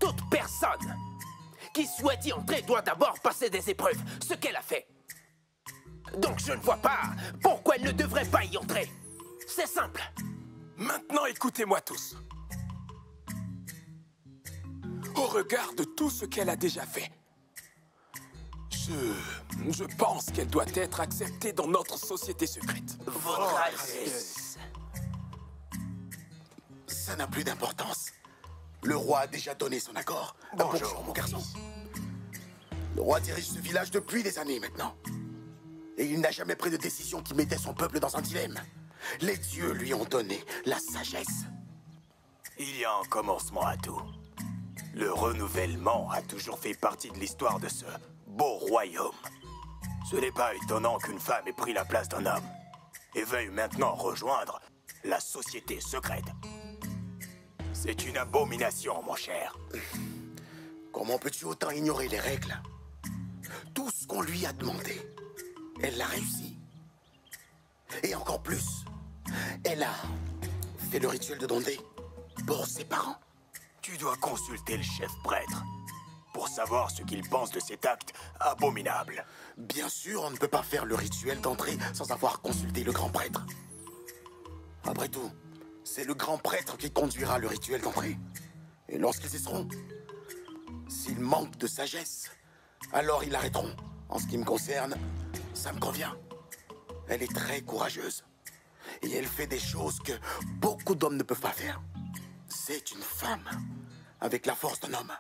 Toute personne qui souhaite y entrer doit d'abord passer des épreuves, ce qu'elle a fait. Donc je ne vois pas pourquoi elle ne devrait pas y entrer. C'est simple. Maintenant, écoutez-moi tous. Au regard de tout ce qu'elle a déjà fait, je pense qu'elle doit être acceptée dans notre société secrète. Votre Altesse. Ça n'a plus d'importance. Le roi a déjà donné son accord. Bonjour, mon garçon. Le roi dirige ce village depuis des années maintenant. Et il n'a jamais pris de décision qui mettait son peuple dans un dilemme. Les dieux lui ont donné la sagesse. Il y a un commencement à tout. Le renouvellement a toujours fait partie de l'histoire de ce beau royaume. Ce n'est pas étonnant qu'une femme ait pris la place d'un homme et veuille maintenant rejoindre la société secrète. C'est une abomination, mon cher. Comment peux-tu autant ignorer les règles? Tout ce qu'on lui a demandé, elle l'a réussi. Et encore plus, elle a fait le rituel de Dondé pour ses parents. Tu dois consulter le chef prêtre pour savoir ce qu'il pense de cet acte abominable. Bien sûr, on ne peut pas faire le rituel d'entrée sans avoir consulté le grand prêtre. Après tout, c'est le grand prêtre qui conduira le rituel d'entrée. Et lorsqu'ils cesseront, s'ils manquent de sagesse, alors ils l'arrêteront. En ce qui me concerne, ça me convient. Elle est très courageuse. Et elle fait des choses que beaucoup d'hommes ne peuvent pas faire. C'est une femme avec la force d'un homme.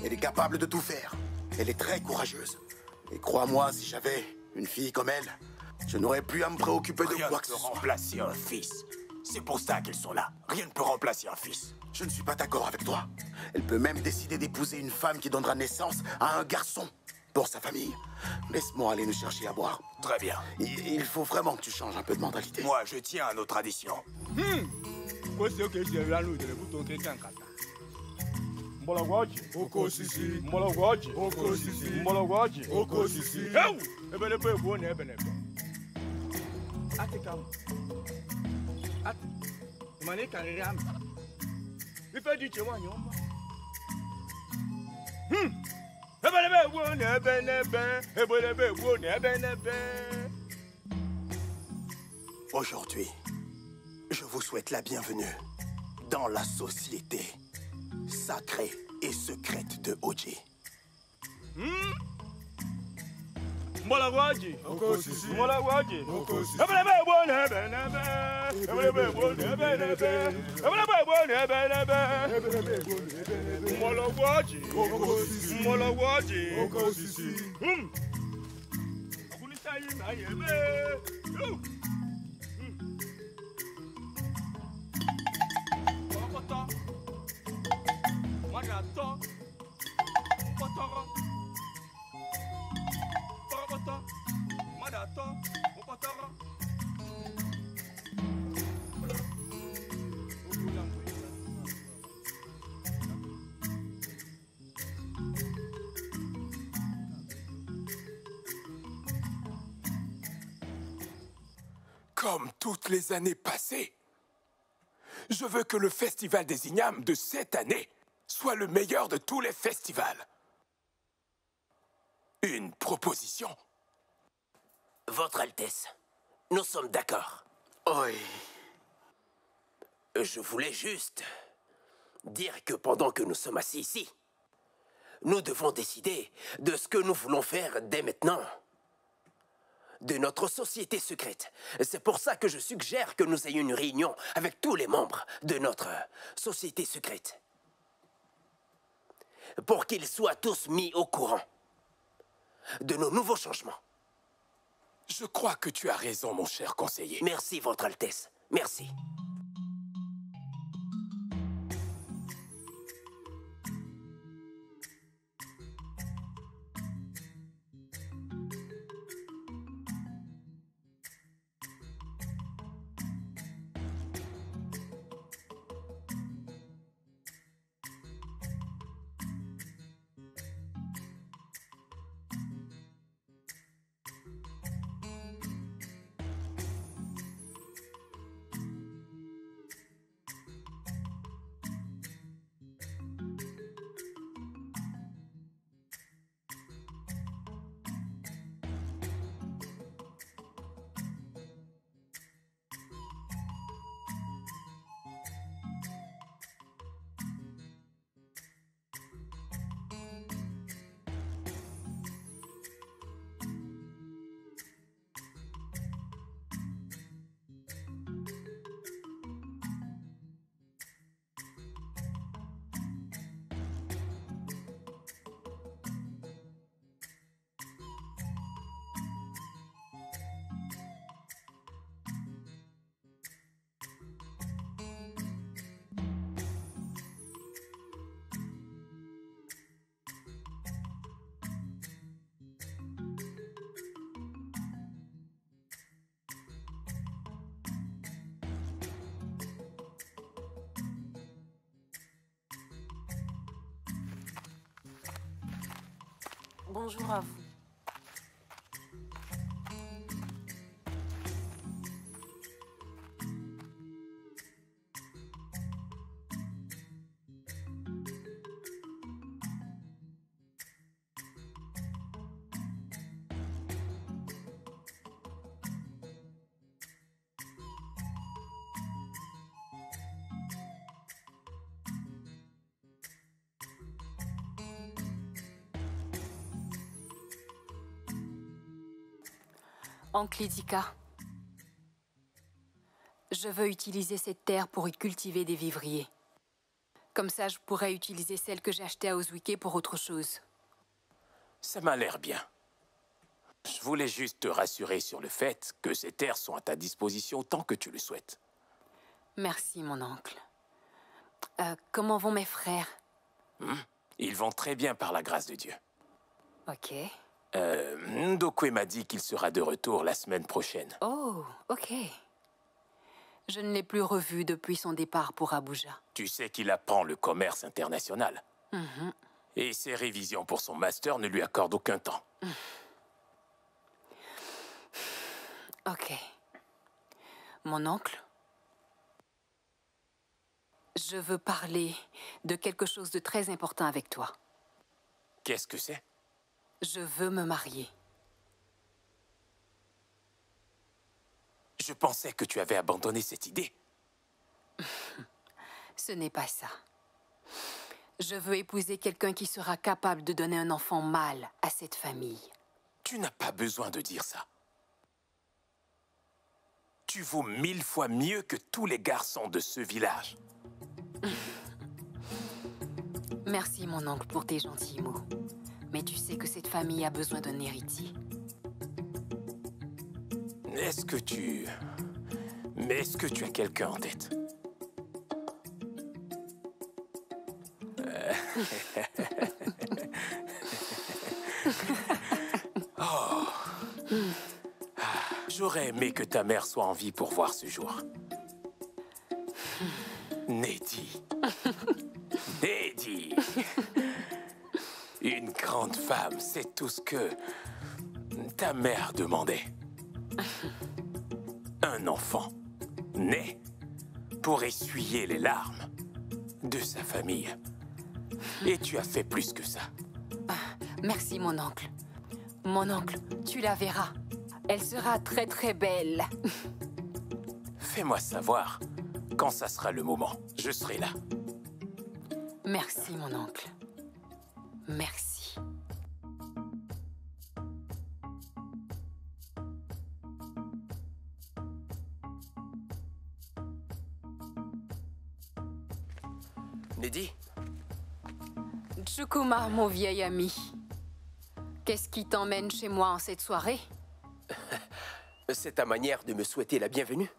Elle est capable de tout faire. Elle est très courageuse. Et crois-moi, si j'avais une fille comme elle, je n'aurais plus à me préoccuper de quoi que ce soit. Rien ne peut remplacer un fils. C'est pour ça qu'ils sont là. Rien ne peut remplacer un fils. Je ne suis pas d'accord avec toi. Elle peut même décider d'épouser une femme qui donnera naissance à un garçon pour sa famille. Laisse-moi aller nous chercher à boire. Très bien. Il faut vraiment que tu changes un peu de mentalité. Moi, je tiens à nos traditions. Mane kariram. Il fait du chemin, nyoma. Ebenebe wo ne ebenebe, ebenebe wo ne ebenebe. Aujourd'hui, je vous souhaite la bienvenue dans la société sacrée et secrète de Oji. Mola waji, mola waji. Ebenebe wo ne ebenebe, ebenebe wo ne ebenebe, ebenebe wo ne ebenebe. Mola waji, mola waji. Akunisa yi na yebe. Pota, magato, potoro. Pota, magato, potoro. Comme toutes les années passées, je veux que le festival des ignames de cette année soit le meilleur de tous les festivals. Une proposition? Votre Altesse, nous sommes d'accord. Oui. Je voulais juste dire que pendant que nous sommes assis ici, nous devons décider de ce que nous voulons faire dès maintenant. De notre société secrète. C'est pour ça que je suggère que nous ayons une réunion avec tous les membres de notre société secrète. Pour qu'ils soient tous mis au courant de nos nouveaux changements. Je crois que tu as raison, mon cher conseiller. Merci, Votre Altesse. Merci. Bonjour à vous. Oncle Lidika, je veux utiliser cette terre pour y cultiver des vivriers. Comme ça, je pourrais utiliser celle que j'ai achetée à Ozuike pour autre chose. Ça m'a l'air bien. Je voulais juste te rassurer sur le fait que ces terres sont à ta disposition tant que tu le souhaites. Merci, mon oncle. Comment vont mes frères? Ils vont très bien par la grâce de Dieu. Ok. Ndokwe m'a dit qu'il sera de retour la semaine prochaine. Oh, ok. Je ne l'ai plus revu depuis son départ pour Abuja. Tu sais qu'il apprend le commerce international. Et ses révisions pour son master ne lui accordent aucun temps. Ok. Mon oncle, Je veux parler de quelque chose de très important avec toi. Qu'est-ce que c'est? Je veux me marier. Je pensais que tu avais abandonné cette idée. Ce n'est pas ça. Je veux épouser quelqu'un qui sera capable de donner un enfant mâle à cette famille. Tu n'as pas besoin de dire ça. Tu vaux 1000 fois mieux que tous les garçons de ce village. Merci, mon oncle, pour tes gentils mots. Mais tu sais que cette famille a besoin d'un héritier. Est-ce que tu as quelqu'un en tête? Oh. J'aurais aimé que ta mère soit en vie pour voir ce jour. Neddy. Neddy. Une grande femme, c'est tout ce que ta mère demandait. Un enfant né pour essuyer les larmes de sa famille. Et tu as fait plus que ça. Merci, mon oncle. Mon oncle, tu la verras. Elle sera très très belle. Fais-moi savoir quand ça sera le moment. Je serai là. Merci, mon oncle. Merci. Neddy? Chukuma, mon vieil ami. Qu'est-ce qui t'emmène chez moi en cette soirée? C'est ta manière de me souhaiter la bienvenue?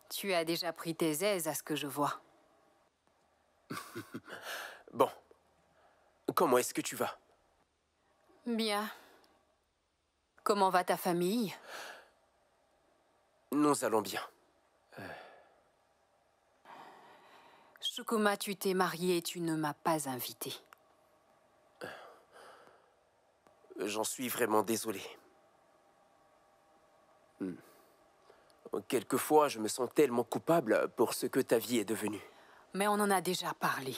Tu as déjà pris tes aises à ce que je vois. Bon. Comment est-ce que tu vas? Bien. Comment va ta famille? Nous allons bien. Chukuma, tu t'es marié et tu ne m'as pas invité. J'en suis vraiment désolé. Quelquefois, je me sens tellement coupable pour ce que ta vie est devenue. Mais on en a déjà parlé.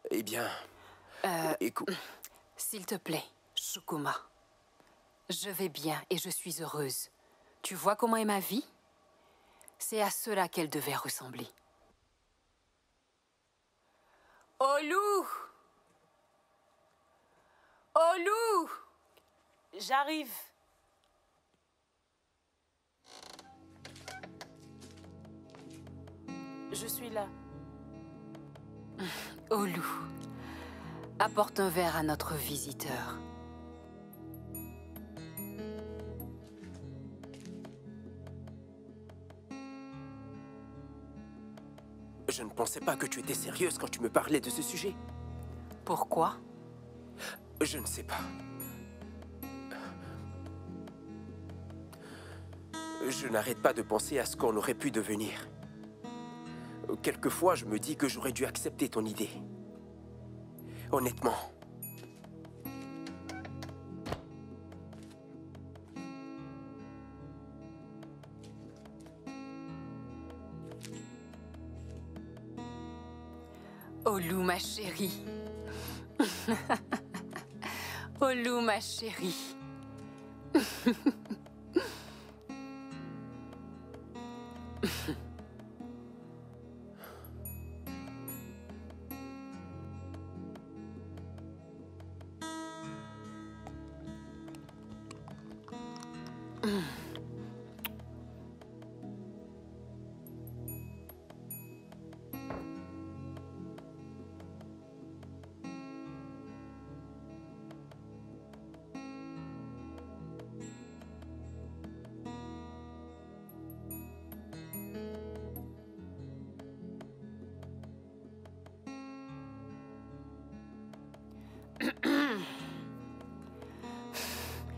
Eh bien, écoute... S'il te plaît, Chukuma. Je vais bien et je suis heureuse. Tu vois comment est ma vie? C'est à cela qu'elle devait ressembler. Olu! Olu! J'arrive. Je suis là. Olu, apporte un verre à notre visiteur. Je ne pensais pas que tu étais sérieuse quand tu me parlais de ce sujet. Pourquoi? Je ne sais pas. Je n'arrête pas de penser à ce qu'on aurait pu devenir. Quelquefois, je me dis que j'aurais dû accepter ton idée. Honnêtement. Olu, ma chérie. Olu, ma chérie.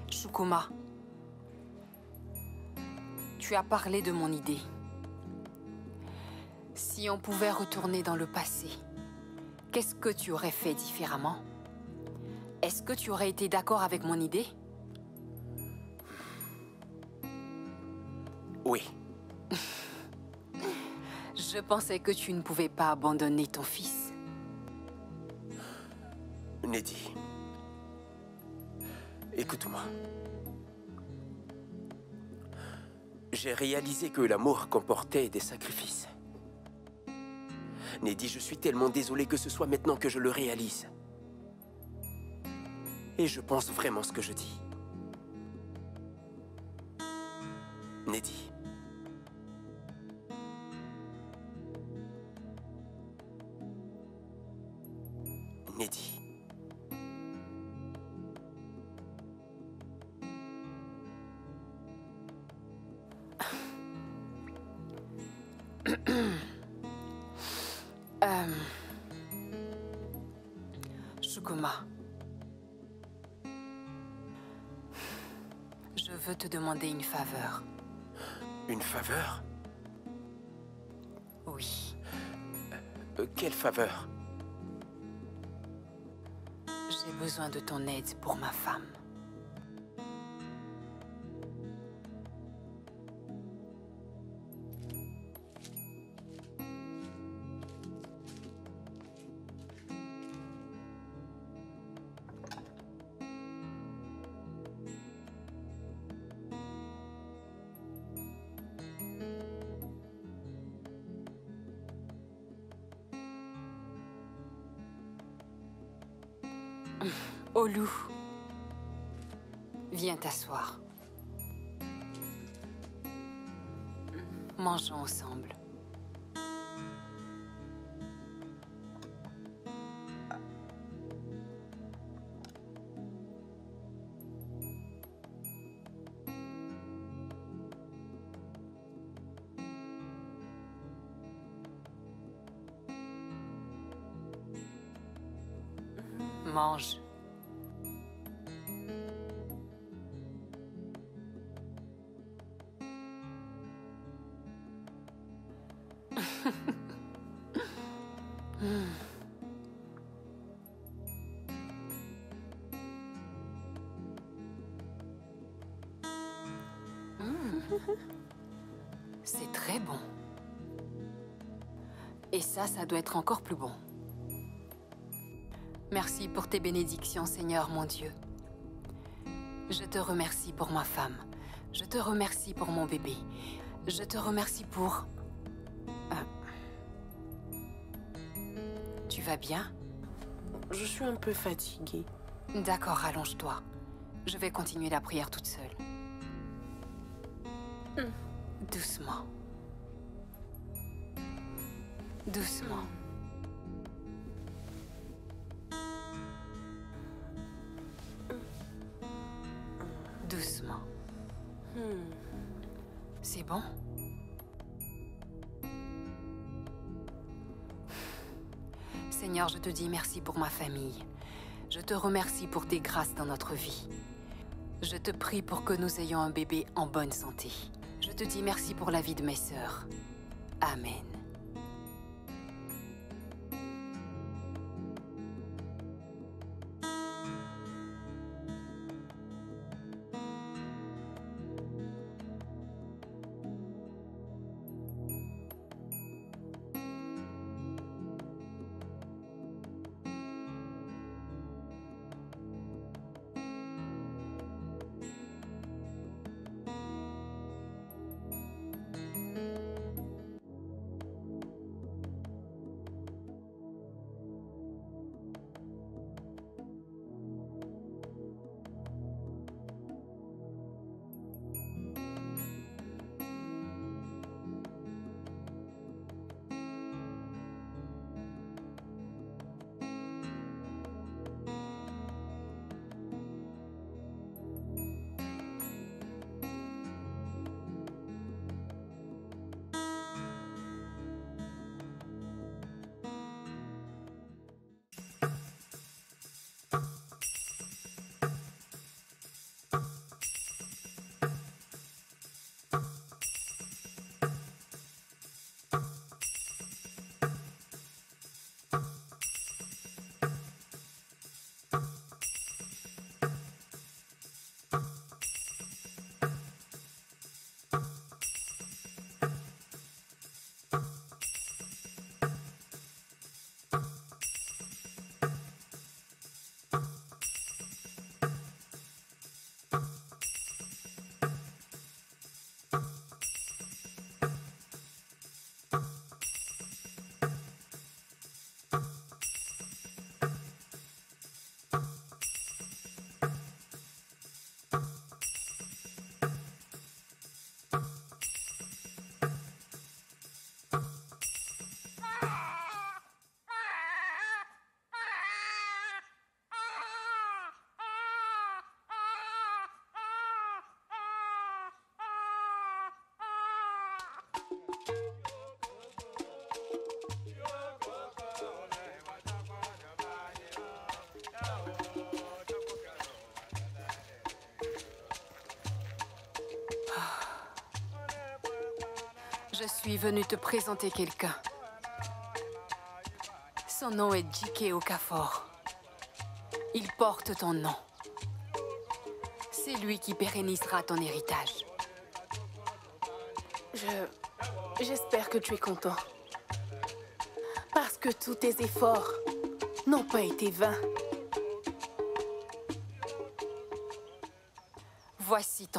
Chukuma, tu as parlé de mon idée. Si on pouvait retourner dans le passé, qu'est-ce que tu aurais fait différemment? Est-ce que tu aurais été d'accord avec mon idée? Oui. Je pensais que tu ne pouvais pas abandonner ton fils. Neddy, écoute-moi. J'ai réalisé que l'amour comportait des sacrifices. Neddy, je suis tellement désolé que ce soit maintenant que je le réalise. Et je pense vraiment ce que je dis. Neddy. Neddy. Shuguma. Je veux te demander une faveur. Une faveur? Oui. Quelle faveur? J'ai besoin de ton aide pour ma femme. Olu, viens t'asseoir. Mangeons ensemble. Mange. C'est très bon. Et ça doit être encore plus bon. Merci pour tes bénédictions, Seigneur mon Dieu. Je te remercie pour ma femme. Je te remercie pour mon bébé. Je te remercie pour... Tu vas bien? Je suis un peu fatiguée. D'accord, allonge-toi. Je vais continuer la prière toute seule. Doucement. Doucement. Doucement. C'est bon? Seigneur, je te dis merci pour ma famille. Je te remercie pour tes grâces dans notre vie. Je te prie pour que nous ayons un bébé en bonne santé. Je te dis merci pour la vie de mes sœurs. Amen. Je suis venue te présenter quelqu'un. Son nom est Jike Okafor. Il porte ton nom. C'est lui qui pérennisera ton héritage. J'espère que tu es content. Parce que tous tes efforts n'ont pas été vains. Voici ton